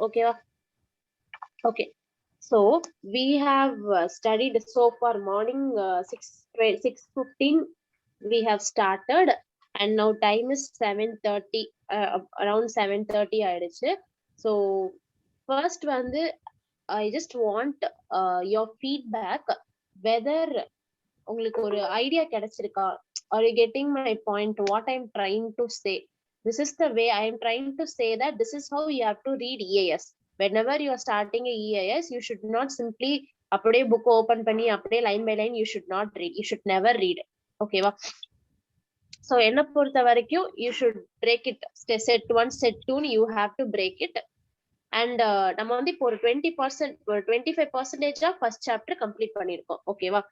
Okay. Okay. So we have studied so far morning 6:15 we have started, and now time is 7:30, around 7:30 ஆயிடுச்சு. So first வந்து I just want your feedback whether உங்களுக்கு ஒரு idea கிடைச்சிருக்கா. Are you getting my point? What I am trying to say? This is the way I am trying to say that this is how you have to read EIS. Whenever you are starting a EIS, you should not simply அப்படியே book open பண்ணி அப்படியே line by line you should not read. You should never read. Okay வா? So என்ன பொறுத்த வரைக்கும் you should break it. Set 1, set 2 you have to break it. And நம்ம வந்து இப்போ ஒரு 20% 25% of first chapter complete பண்ணிருக்கோம். ஓகேவா?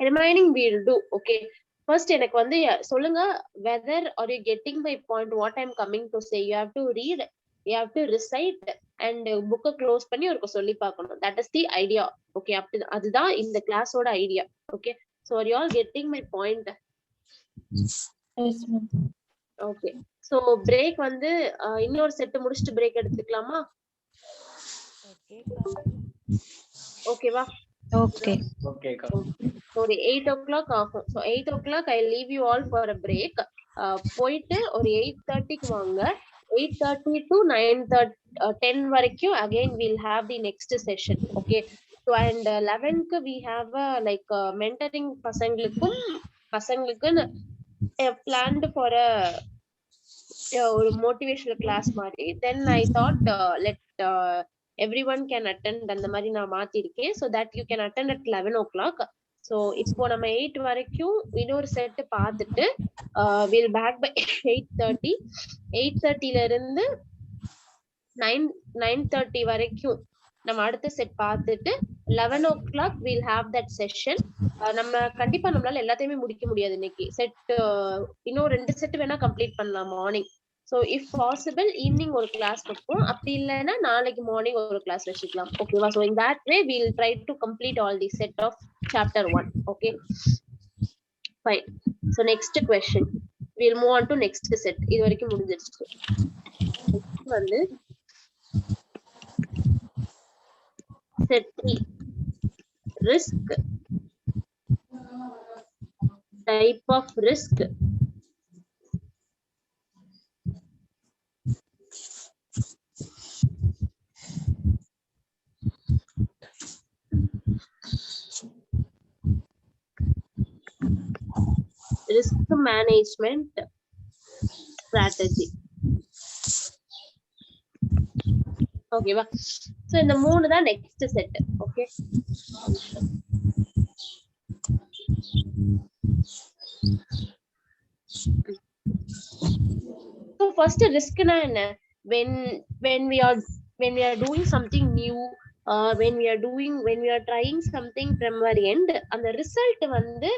Remaining we'll do. Okay, first எனக்கு வந்து சொல்லுங்க whether are you getting my point, what I'm coming to say. You have to read, you have to recite, and book close பண்ணி ஒருக்க சொல்லி பார்க்கணும். That is the idea. Okay, அதுதான் இந்த கிளாஸோட idea. Okay, so are you all getting my point? Yes, ma'am. Okay, so break வந்து இன்னொரு set முடிச்சிட்டு break எடுத்துக்கலாமா? ஓகேவா? Okay. Okay. So 8 o'clock ஆகும். So 8 o'clock I leave you all for a break. போயிட்டு ஒரு 8:30க்கு வாங்க. 8:30 to 9:30 10 வரைக்கும் again we'll have the next session. Okay, so and 11க்கு we have like mentoring பசங்களுக்குன்னு planned for a ஒரு motivational class மாதிரி. Then I thought let everyone can attend அந்த மாதிரி நான் மாத்திருக்கேன், so that you can attend at 11 o'clock. So இப்போ நம்ம 8 வரைக்கும் இன்னொரு set பார்த்துட்டு we'll back by 8:30. 8:30ல இருந்து 9:30 வரைக்கும் நம்ம அடுத்த செட் பார்த்துட்டு 11 o'clock we'll have that session. நம்ம கண்டிப்பா நம்மளால எல்லாத்தையுமே முடிக்க முடியாது இன்னைக்கு. செட் இன்னும் 2 செட் வேணா கம்ப்ளீட் பண்ணலாம் morning. So if possible evening ஒரு கிளாஸ் வைப்போம், அப்படி இல்லைன்னா நாளைக்கு மார்னிங் ஒரு கிளாஸ் வச்சுக்கலாம். ஓகேவா? So in that way we'll try to complete all the set of chapter 1. Okay, fine. So next question, we'll move on to next set. இது வரைக்கும் முடிஞ்சிருச்சு. Next வந்து set 3, risk, type of risk, risk management strategy. ஓகேவா? So இந்த மூணு தான் next set. Okay, so first risk na enna, when we are doing something new, when we are trying something from our end, and the result வந்து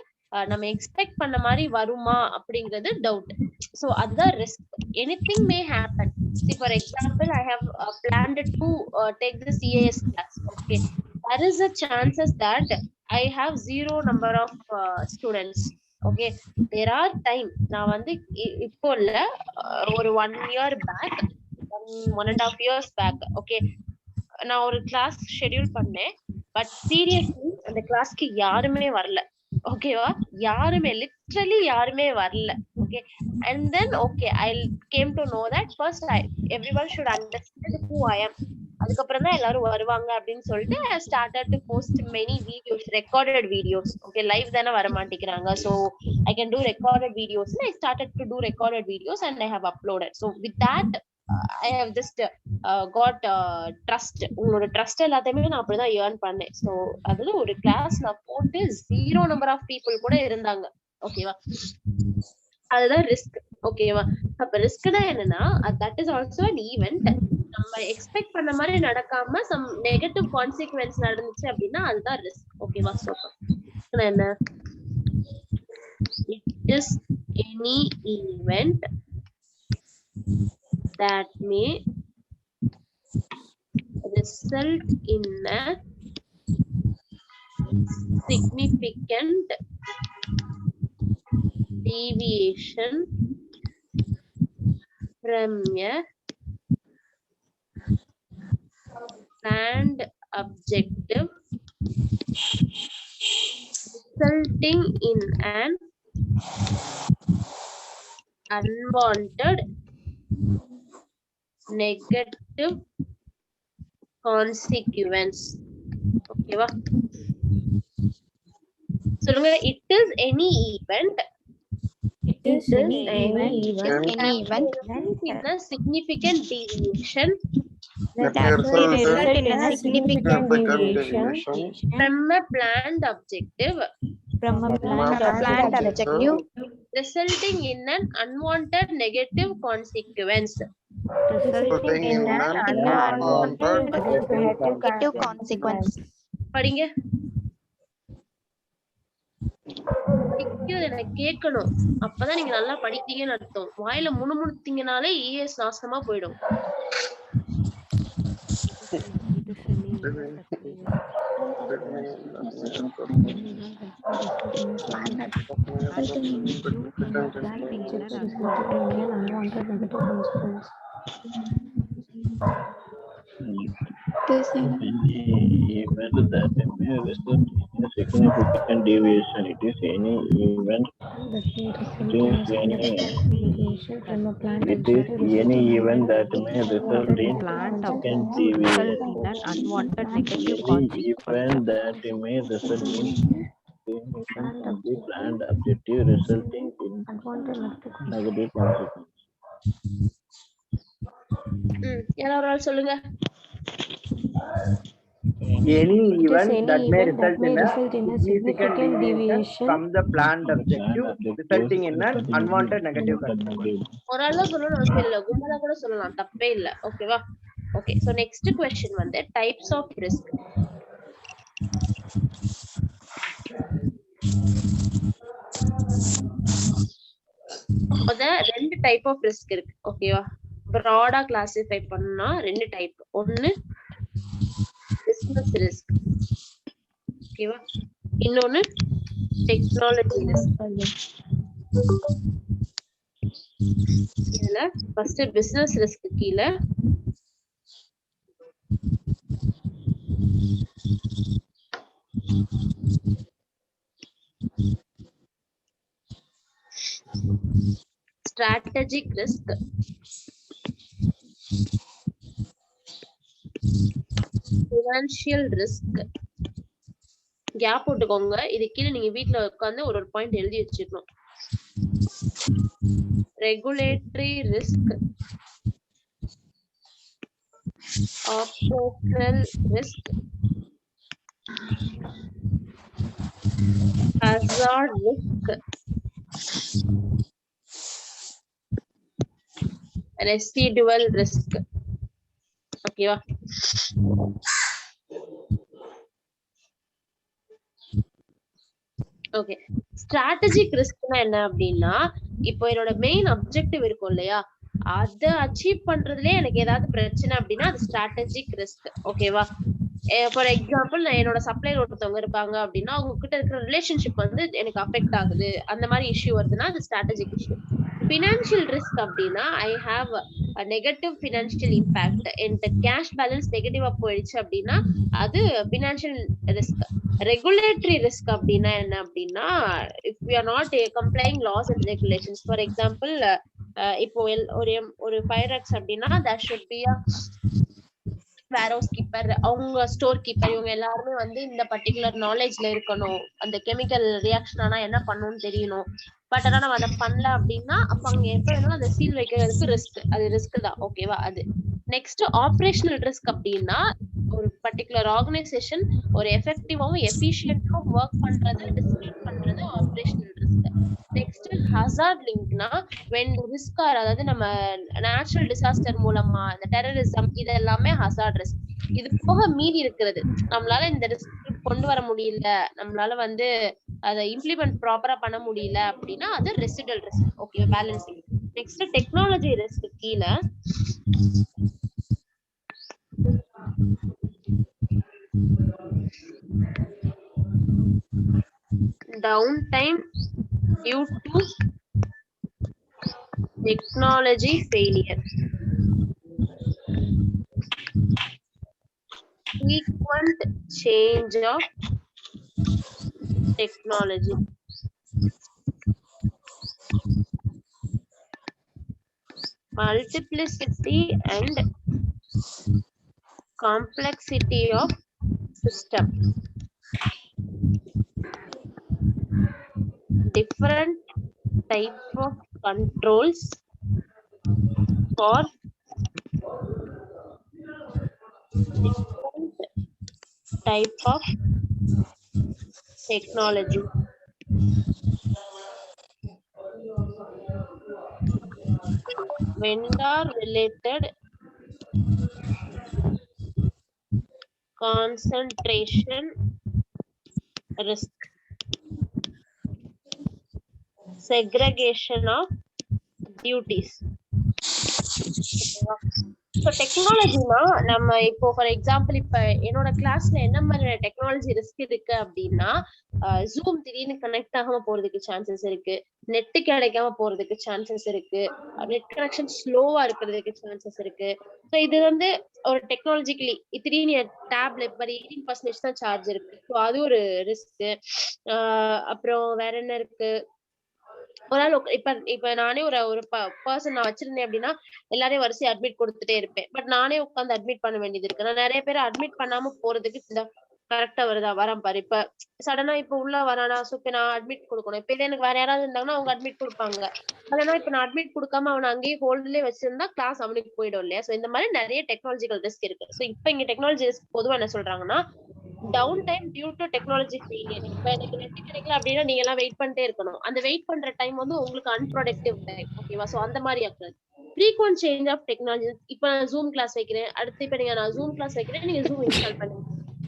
நம்ம expect பண்ண மாதிரி வருமா அப்படிங்கிறது டவுட். சோ அதுதான் risk. Anything may happen. See, for example, I have planned to take this EIS class. Okay, there is a chances that I have zero number of students. Okay, there are time. நான் வந்து இப்போ இல்ல, ஒரு 1 year back, 1.5 years back. Okay, நான் ஒரு class schedule பண்ணேன். But seriously அந்த கிளாஸ்க்கு யாருமே வரல. ஓகேவா? யாருமே, லிட்டரலி யாருமே வரல. Okay, and then okay, I came to know that first everyone should understand who I am. அதுக்கப்புறம் தான் எல்லாரும் வருவாங்க அப்படின்னு சொல்லிட்டு I started to post many videos, recorded videos. Okay, live தானே வர மாட்டேங்கிறாங்க. So I can do recorded videos. I started to do recorded videos and I have uploaded. So with that I have just got trust. உங்களோட trust எல்லாத்தையுமே நான் அப்படிதான் earn பண்ணேன். So அதுல ஒரு கிளாஸ் நான் போட்டு 0 நம்பர் ஆஃப் பீப்புள் கூட இருந்தாங்க. ஓகேவா? அதுதான் ரிஸ்க். ஓகேவா? அப்ப ரிஸ்க்னா என்னன்னா, that is also an event. நம்ம எக்ஸ்பெக்ட் பண்ண மாதிரி நடக்காம சம் நெகட்டிவ் கான்சிக்வன்ஸ் நடந்துச்சு அப்படின்னா அதுதான் ரிஸ்க். ஓகேவா? ஸோ என்ன, it is any event that may result in a significant deviation from a planned objective, resulting in an unwanted negative consequence. ஓகேவா? சொல்லுங்க. It is any event. It is any event in a significant deviation that may result in a significant deviation from a planned objective, resulting in an unwanted negative consequence. resulting in an unwanted negative consequence. படிங்க. எனக்கு கேட்கணும். அப்பதான் நீங்க நல்லா படிக்கிறீங்கன்னு அர்த்தம். வாயில முணுமுணுத்தீங்கனாலே ES நாசமா போயிடும். Event that may result in a significant deviation. It is any event. It is any event that may result in significant deviation. Unwanted negative Any event that may result in the planned objective, resulting in negative consequence. யாராவது சொல்லுங்க. Any event that may result in a significant deviation from the planned objective, resulting in an unwanted negative consequence. ஒரு ஆளா சொல்லணும் அவசியம் இல்ல, கும்பலா கூட சொல்லலாம், தப்பே இல்ல. ஓகேவா? ஓகே, சோ நெக்ஸ்ட் क्वेश्चन வந்து டைப்ஸ் ஆஃப் ரிஸ்க். அத ரெண்டு டைப் ஆஃப் ரிஸ்க் இருக்கு. ஓகேவா? ப்ராடா கிளாசிஃபை பண்ணா ரெண்டு டைப். ஒன்னு பிசினஸ் ரிஸ்க். ஓகேவா? இன்னொன்னு டெக்னாலஜி ரிஸ்க். இதுல ஃபர்ஸ்ட் பிசினஸ் ரிஸ்க் கீழ strategic risk, financial risk. Gap போட்டுக்கோங்க. இது கீழே நீங்க வீட்ல உட்கார்ந்து ஒரு பாயிண்ட் எழுதி வச்சுக்கணும். Regulatory risk, operational risk, hazard risk, residual risk. ஓகேவா? ஓகே. ஸ்ட்ராட்டஜிக் ரிஸ்க்னா என்ன அப்படின்னா, இப்போ என்னோட மெயின் அப்ஜெக்டிவ் இருக்கும் இல்லையா, அத அச்சீவ் பண்றதுலயே எனக்கு ஏதாவது பிரச்சனை அப்படின்னா அது ஸ்ட்ராட்டஜிக் ரிஸ்க். ஓகேவா? ஃபார் எக்ஸாம்பிள் நான் என்னோட சப்ளையர் ஒருத்தவங்க இருக்காங்க அப்படின்னா அவங்க கிட்ட இருக்கிற ரிலேஷன்ஷிப் வந்து எனக்கு அஃபெக்ட் ஆகுது, அந்த மாதிரி இஷ்யூ வருதுன்னா அது ஸ்ட்ராட்டஜிக் இஷ்யூ. ஃபினான்ஷியல் ரிஸ்க் அப்படின்னா I have negative financial impact, என்கிட்ட கேஷ் பேலன்ஸ் நெகட்டிவா போயிடுச்சு அப்படின்னா அது ஃபினான்ஷியல் ரிஸ்க். ரெகுலேட்டரி ரிஸ்க் அப்படின்னா என்ன அப்படின்னா, if we are not complying laws and regulations. For example இப்போ ஒரு ஃபயர்எக்ஸ் அப்படின்னா there should be a warehouse keeper, அவங்க ஸ்டோர் கீப்பர், இவங்க எல்லாருமே வந்து இந்த பர்டிகுலர் நாலேஜ்ல இருக்கணும். அந்த கெமிக்கல் ரியாக்ஷன் ஆனா என்ன பண்ணணும்னு தெரியணும். பட் ஆனா நம்ம அதை பண்ணல அப்படின்னா அப்ப அங்க எப்ப வேணாலும் அந்த சீல் வைக்கிறதுக்கு ரிஸ்க், அது ரிஸ்க் தான். ஓகேவா? அது நெக்ஸ்ட் ஆப்ரேஷனல் ரிஸ்க் அப்படின்னா ஒரு பர்டிகுலர் ஆர்கனைசேஷன் ஒரு எஃபெக்டிவாவும் எஃபிஷியன்டாவும் ஒர்க் பண்றது டிசைட் பண்றது ஆப்ரேஷனல் ரிஸ்க். நெக்ஸ்ட் ஹசார்ட் லிங்க்னா when risk ஆர் அதாவது நம்ம நேச்சுரல் டிசாஸ்டர் மூலமா இந்த டெரரிசம் இது எல்லாமே ஹசார்ட் ரிஸ்க். இது போக மீதி இருக்கிறது நம்மளால இந்த ரிஸ்க் கொண்டு வர முடியல, நம்மளால வந்து அதை இம்ப்ளிமெண்ட் ப்ராப்பரா பண்ண முடியல அப்படின்னா அது residual risk. Okay, balancing. Next technology risk கீழ down time due to technology failure, frequent change of technology, multiplicity and complexity of system, different type of controls for different type of technology, vendor related concentration risk, segregation of duties. So டெக்னாலஜினா நம்ம இப்போ for example இப்ப என்னோட கிளாஸ்ல என்ன மாதிரியான technology risk இருக்கு அப்படின்னா, ஜூம் திடீர்னு கனெக்ட் ஆகாம போறதுக்கு சான்சஸ் இருக்கு, நெட்டு கிடைக்காம போறதுக்கு சான்சஸ் இருக்கு, நெட் கனெக்ஷன் ஸ்லோவா இருக்கிறதுக்கு சான்சஸ் இருக்கு. ஸோ இது வந்து ஒரு டெக்னாலஜிக்கலி திடீர்னு டேப்ல இப்ப 18% தான் சார்ஜ் இருக்கு, ஸோ அது ஒரு ரிஸ்க். அப்புறம் வேற என்ன இருக்கு, ஒரு நாள் இப்ப நானே ஒரு பர்சன் நான் வச்சிருந்தேன் அப்படின்னா எல்லாரையும் வரிசை அட்மிட் கொடுத்துட்டே இருப்பேன். பட் நானே உட்காந்து அட்மிட் பண்ண வேண்டியது இருக்கு. நான் நிறைய பேர் அட்மிட் பண்ணாம போறதுக்கு இந்த கரெக்டா வருதா வரேன் பாரு, இப்ப சடனா இப்ப உள்ள வரானா, சோ இப்ப நான் அட்மிட் கொடுக்கணும். இப்ப இதே எனக்கு வேற யாராவது இருந்தாங்கன்னா அவங்க அட்மிட் கொடுப்பாங்க. அதனால இப்ப நான் அட்மிட் கொடுக்காம அவனை அங்கேயே ஹோல்ட்லயே வச்சிருந்தா கிளாஸ் அவனுக்கு போயிடும் இல்லையா? சோ இந்த மாதிரி நிறைய டெக்னாலஜிக்கல் ரிஸ்க் இருக்கு. சோ இப்ப இங்க டெக்னாலஜி ரிஸ்க் பொதுவா என்ன சொல்றாங்கன்னா, down time due to technology failure. இப்ப எனக்கு நெட் கிடைக்கல அப்படின்னா நீங்க எல்லாம் வெயிட் பண்ணிட்டே இருக்கணும். அந்த வெயிட் பண்ற டைம் வந்து உங்களுக்கு அன்ப்ரொடக்டிவ் டைம். ஓகேவா? சோ அந்த மாதிரி ஆக்குறது. Frequent change of technology. இப்ப நான் ஜூம் கிளாஸ் வைக்கிறேன், அடுத்து இப்ப நான் ஜூம் கிளாஸ் வைக்கிறேன், நீங்க ஜூம் இன்ஸ்டால் பண்ணுங்க.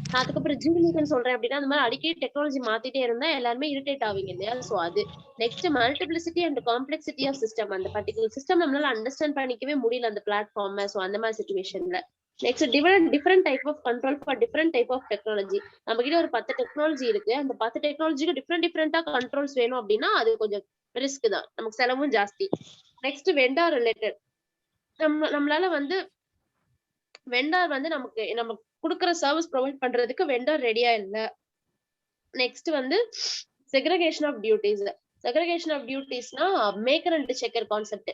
நான் அதுக்கப்புறம் ஜூம் மீட்னு சொல்றேன் அப்படின்னா அந்த மாதிரி அடிக்கடி டெக்னாலஜி மாத்திட்டே இருந்தா எல்லாருமே இரிட்டேட் ஆவீங்க இல்லையா? சோ அது next multiplicity and complexity of system. அந்த பர்டிகுலர் சிஸ்டம் நம்மளால அண்டர்ஸ்டாண்ட் பண்ணிக்கவே முடியல அந்த பிளாட்ஃபார்ம். சோ அந்த மாதிரி சிச்சுவேஷன்ல next different type of control for different type of technology. நம்ம கிட்ட ஒரு 10 டெக்னாலஜி இருக்கு, அந்த 10 டெக்னாலஜிக்கு டிஃபரெண்டா கண்ட்ரோல்ஸ் வேணும் அப்படின்னா அது கொஞ்சம் ரிஸ்க் தான், நமக்கு செலவும் ஜாஸ்தி. Next vendor related. நம்மளால வந்து வெண்டார் வந்து நம்ம கொடுக்குற சர்வீஸ் ப்ரொவைட் பண்றதுக்கு வெண்டார் ரெடியா இல்ல. நெக்ஸ்ட் வந்து segregation of duties. Segregation of டியூட்டிஸ்னா மேக்கர் அண்ட் செக்கர் கான்செப்ட்.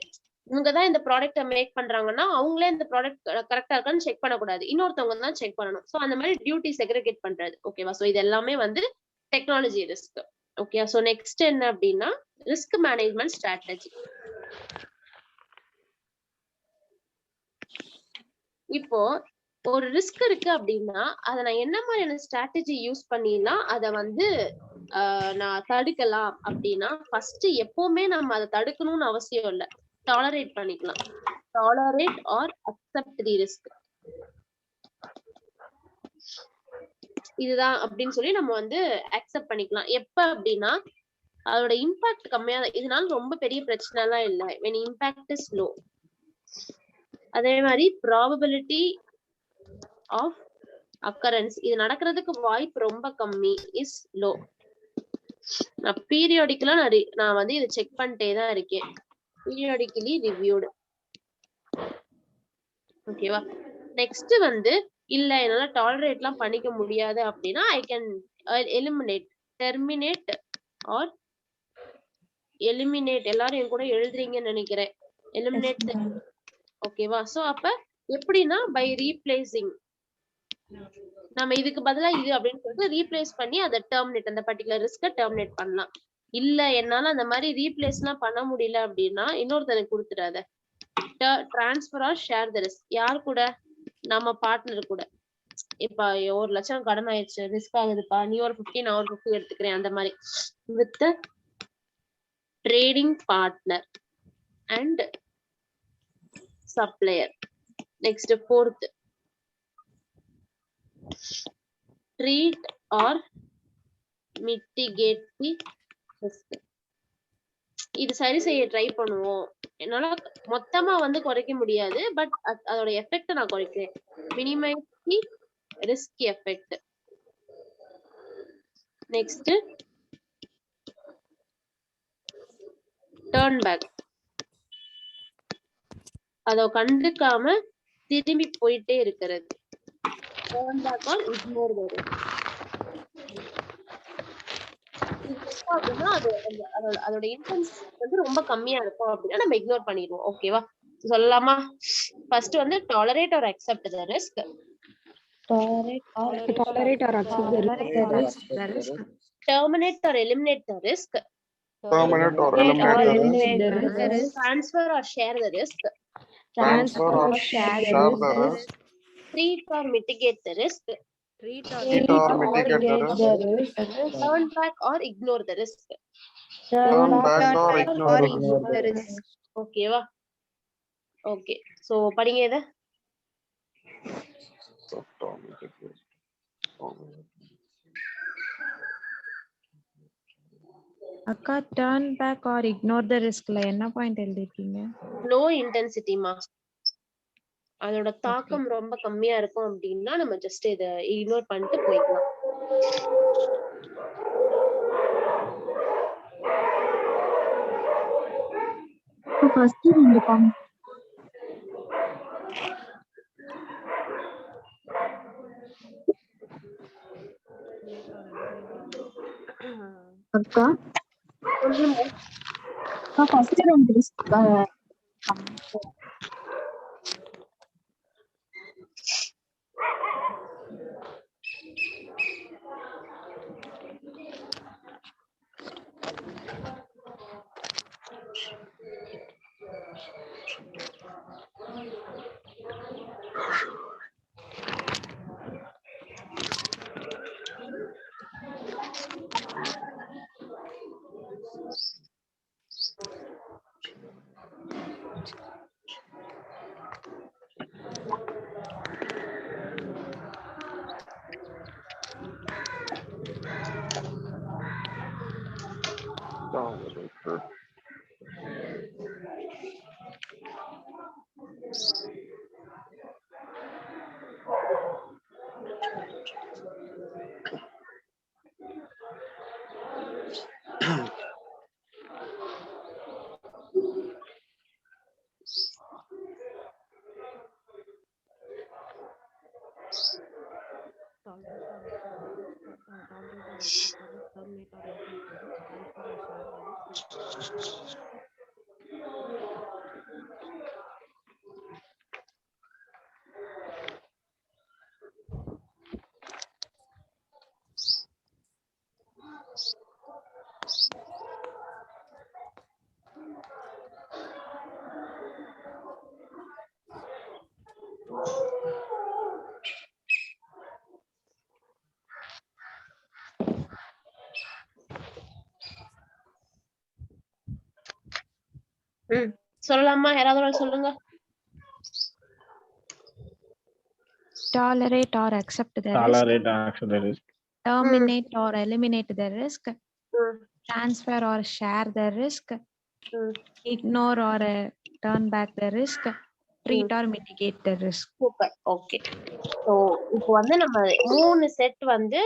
இவங்கதான் இந்த ப்ராடக்ட்டை மேக் பண்றாங்கன்னா அவங்களே இந்த ப்ராடக்ட் கரெக்டா இருக்கான்னு செக் பண்ணக்கூடாது, இன்னொருத்தவங்க தான் செக் பண்ணணும். ஸோ அந்த மாதிரி டியூட்டி செக்ரிகேட் பண்றது. ஓகேவா? ஸோ இது எல்லாமே வந்து technology risk. Okay, so next என்ன அப்படின்னா ரிஸ்க் மேனேஜ்மெண்ட் ஸ்ட்ராட்டஜி. இப்போ ஒரு ரிஸ்க் இருக்கு அப்படின்னா அதை நான் என்ன மாதிரியான ஸ்ட்ராட்டஜி யூஸ் பண்ணினா அதை வந்து நான் தடுக்கலாம் அப்படின்னா, ஃபர்ஸ்ட் எப்பவுமே நம்ம அதை தடுக்கணும்னு அவசியம் இல்லை, டாலரேட் பண்ணிக்கலாம். Tolerate or accept the risk. இதுதான் அப்படின்னு சொல்லி நம்ம வந்து அக்செப்ட் பண்ணிக்கலாம். எப்ப அப்படின்னா அதோட இம்பாக்ட் கம்மியா, இதனால ரொம்ப பெரிய பிரச்சனை எல்லாம் இல்லை, when impact is low. அதே மாதிரி ப்ராபபிலிட்டி ஆஃப் அக்கரன்ஸ், இது நடக்கிறதுக்கு வாய்ப்பு ரொம்ப கம்மி, இஸ் லோ. நான் பீரியாடிக்கலா நான் வந்து இதை செக் பண்ணிட்டே தான் இருக்கேன், பீரியாடிக்கலி ரிவ்யூடு. ஓகேவா? நெக்ஸ்ட் வந்து இல்ல என்னால டாலரேட் எல்லாம் பண்ணிக்க முடியாது அப்படின்னா I can eliminate, terminate or eliminate. எல்லாரும் என் கூட எழுதுறீங்கன்னு நினைக்கிறேன். எலிமினேட். ஓகேவா? சோ அப்ப எப்படின்னா பை ரீப்ளேசிங், நம்ம இதுக்கு பதிலா இது அப்படின்னு சொல்லிட்டு ரீப்ளேஸ் பண்ணி அதை டெர்மினேட், அந்த பர்டிகுலர் ரிஸ்க டெர்மினேட் பண்ணலாம். இல்ல என்னால அந்த மாதிரி ரீப்ளேஸ் எல்லாம் பண்ண முடியல அப்படின்னா இன்னொருத்தனுக்கு கொடுத்துடாத. Transfer or share the risk. யார் கூட? நம்ம பார்ட்னர் கூட. இப்ப 1,00,000 கடன் ஆயிடுச்சு, ரிஸ்க் ஆகுதுப்பா, நீ ஒரு 50 நான் ஒரு 50 எடுத்துக்கிறேன், அந்த மாதிரி with trading partner and supplier. Next fourth, treat or mitigate the risk. இது சரி செய்ய ட்ரை பண்ணுவோம், என்னால மொத்தமா வந்து குறைக்க முடியாது, பட் அதோட எஃபெக்ட் நான் குறைக்கிறேன். Minimise the risk effect. Next turn back, அத கண்டுக்காம திரும்பி போயிட்டே இருக்கிறது. Turn back or ignore the risk. அப்படின்னா அதோட இன்டென்ஸ் வந்து ரொம்ப கம்மியா இருக்கும் அப்படின்னா நம்ம இக்னோர் பண்ணிடுவோம். ஓகேவா? சொல்லலாமா? ஃபர்ஸ்ட் வந்து tolerate or accept the risk. Tolerate or accept the risk. Terminate or eliminate the risk. Terminate or eliminate the risk. Transfer or share the risk. Transfer or share the risk. Treat or mitigate the risk. Treat or mitigate the risk. Turn back or ignore the risk. Turn back or ignore the risk. Okay வா? Okay. So படிங்க இத. அக்கா, turn back or ignore the ரிஸ்க்ல என்ன point எழுதிருக்கீங்க? Low இன்டென்சிட்டிமா, அதோட தாக்கம் ரொம்ப கம்மியா இருக்கும் அப்படின்னா நம்ம ஜஸ்ட் இத இக்னோர் பண்ணிட்டு போய்க்கலாம். ஃபர்ஸ்ட் ரெண்டு பாயிண்ட் அக்கா, ஃபர்ஸ்ட் ரெண்டு ரிஸ்க் சொல்லலாமா? யாராவது சொல்லுங்க. Tolerate or accept the risk. Tolerate or accept the risk. Terminate or eliminate the risk. Transfer or share the risk. Ignore or turn back the risk. Treat or mitigate the risk. Super. Okay. So இப்போ வந்து நம்ம 3 set வந்து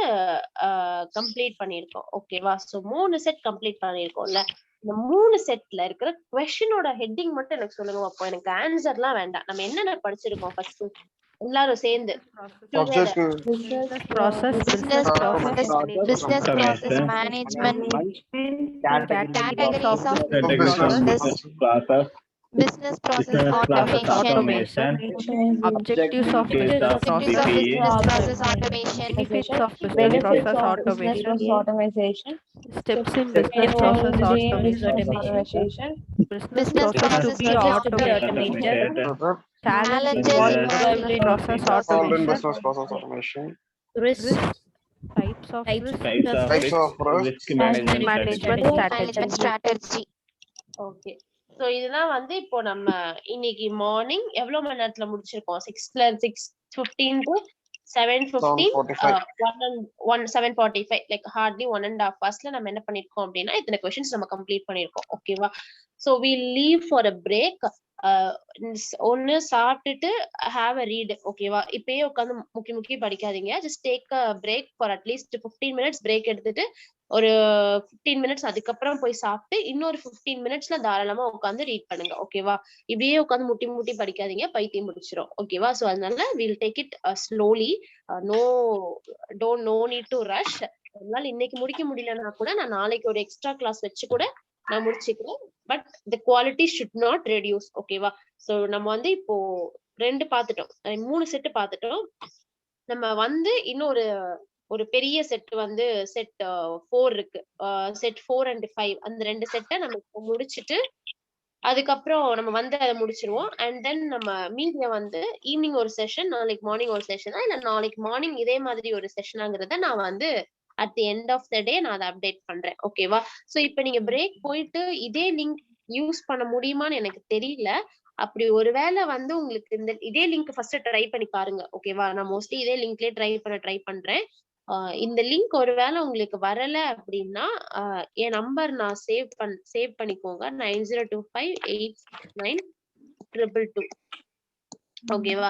complete பண்ணியிருக்கோம். ஓகேவா? ஸோ 3 set complete பண்ணியிருக்கோம்ல. இந்த 3 செட்ல இருக்கிற கொஸ்டினோட ஹெட்டிங் மட்டும் எனக்கு சொல்லுங்க. அப்போ எனக்கு ஆன்சர்லாம் வேண்டாம். நம்ம என்னென்ன படிச்சிருக்கோம் ஃபர்ஸ்ட் எல்லாரும் சேர்ந்து? Business process, Business process management, categories of business, business process automation, objectives of business process automation, benefits of business process automation, steps in business process automation, business process to be automated, challenges involved in process automation, risks, types of risk management strategy. Okay. So இதெல்லாம் வந்து இப்போ நம்ம இன்னைக்கு morning எவ்வளவு மணி நேரத்துல முடிச்சிருக்கோம்? 6:15 to 7:15 7:45 like Hartley 1.5 hours நம்ம என்ன பண்ணிருக்கோம் அப்படின்னா இத்தனை கொஸ்டின்ஸ் நம்ம கம்ப்ளீட் பண்ணிருக்கோம். ஓகேவா? So we leave for a break. ஒன்னு சாப்பிட்டுட்டு ஹாவ் அ ரீட். ஓகேவா? இப்பயே உட்காந்து முக்கி படிக்காதீங்க. Just take a break for at least 15 minutes break எடுத்துட்டு ஒரு 15 minutes அதுக்கப்புறம் போய் சாப்பிட்டு இன்னொரு 15 minutesல தாராளமா உட்காந்து ரீட் பண்ணுங்க. ஓகேவா? இப்படியே உட்காந்து முட்டி படிக்காதீங்க, பைத்தியம் முடிச்சிடும். ஓகேவா? சோ அதனால will take it slowly. No need to rush. அதனால இன்னைக்கு முடிக்க முடியலன்னா கூட நான் நாளைக்கு ஒரு எக்ஸ்ட்ரா கிளாஸ் வச்சு கூட நான் முடிச்சுக்கிறேன். But the quality should not reduce. ஓகேவா? சோ நம்ம வந்து இப்போ 2 பார்த்துட்டோம், 3 செட்டு பார்த்துட்டோம். நம்ம வந்து இன்னொரு ஒரு பெரிய செட் வந்து செட் 4 இருக்கு. செட் 4 and 5 அந்த 2 செட்டை நம்ம இப்போ முடிச்சுட்டு அதுக்கப்புறம் நம்ம வந்து அதை முடிச்சிருவோம். அண்ட் தென் நம்ம மீடியா வந்து ஈவினிங் ஒரு செஷன், நாளைக்கு மார்னிங் ஒரு செஷனா, இல்ல நாளைக்கு மார்னிங் இதே மாதிரி ஒரு செஷனாங்கிறத நான் வந்து at the end of the day நான் அதை அப்டேட் பண்றேன். ஓகேவா? சோ இப்ப நீங்க பிரேக் போயிட்டு இதே லிங்க் யூஸ் பண்ண முடியுமான்னு எனக்கு தெரியல. அப்படி ஒருவேளை வந்து உங்களுக்கு இதே லிங்க் ஃபர்ஸ்ட் ட்ரை பண்ணி பாருங்க. ஓகேவா? நான் மோஸ்ட்லி இதே லிங்க்லயே ட்ரை பண்றேன். இந்த லிங்க் ஒருவேளை உங்களுக்கு வரல அப்படின்னா என் நம்பர் நான் சேவ் பண்ணிக்கோங்க. 90258922. ஓகேவா?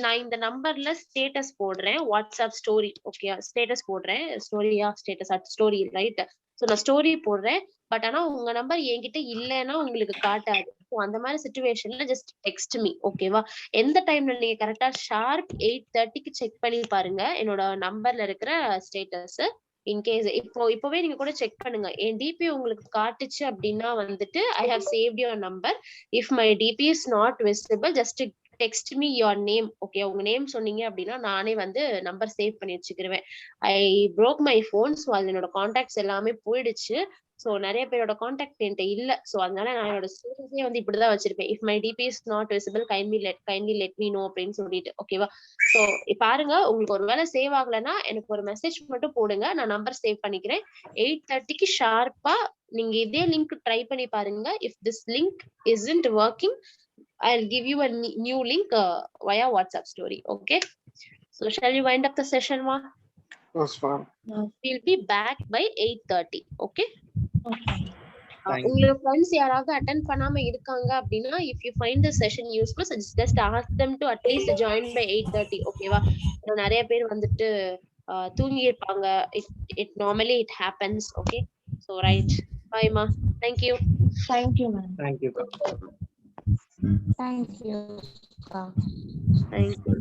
நான் இந்த நம்பர்ல ஸ்டேட்டஸ் போடுறேன், வாட்ஸ்அப் ஸ்டோரி. ஓகே, ஸ்டேட்டஸ் போடுறேன். Story right. சோ நான் ஸ்டோரி போடுறேன். பட் ஆனா உங்க நம்பர் என்கிட்ட இல்லைன்னா உங்களுக்கு காட்டாது. அந்த மாதிரி சிச்சுவேஷன்ல ஜஸ்ட் டெக்ஸ்ட் மீ. ஓகேவா? எந்த டைம்ல நீங்க கரெக்டா ஷார்ப் 8:30க்கு செக் பண்ணி பாருங்க என்னோட நம்பர்ல இருக்கிற ஸ்டேட்டஸ். இன்கேஸ் இப்பவே நீங்க கூட செக் பண்ணுங்க. என் டிபி உங்களுக்கு காட்டுச்சு அப்படின்னா வந்துட்டு I have saved your number. If my DP is not visible just text me your name. Okay, உங்க நேம் சொன்னீங்க அப்படின்னா நானே வந்து நம்பர் சேவ் பண்ணி வச்சுக்கிருவேன். I broke my phone. So அது என்னோட கான்டாக்ட்ஸ் எல்லாமே போயிடுச்சு. சோ நிறைய பேரோட கான்டாக்ட் என்கிட்ட இல்ல. சோ அதனால நான் என்னோட ஸ்டேட்டஸே வந்து இப்படிதான் வச்சிருப்பேன். If my DP is not visible kindly let me know அப்படின்னு சொல்லிட்டு. ஓகேவா? சோ பாருங்க, உங்களுக்கு ஒரு வேளை சேவ் ஆகலைன்னா எனக்கு ஒரு மெசேஜ் மட்டும் போடுங்க, நான் நம்பர் சேவ் பண்ணிக்கிறேன். 8:30க்கு ஷார்ப்பா நீங்க இதே லிங்க் ட்ரை பண்ணி பாருங்க. If this link isn't working, I'll give you a new link via WhatsApp story. Okay, so shall we wind up the session, ma? Yes, ma'am. We'll be back by 8:30. Okay. உங்களோட friends யாராவது attend பண்ணாம இருக்காங்க அப்படின்னா if you find the session useful just ask them to at least join by 8:30. ஓகேவா? நிறைய பேர் வந்துட்டு தூங்கி இருப்பாங்க. it normally it happens. Okay, so right, bye ma. Thank you Thank you, ma'am. Thank you. Thank you. Thank you.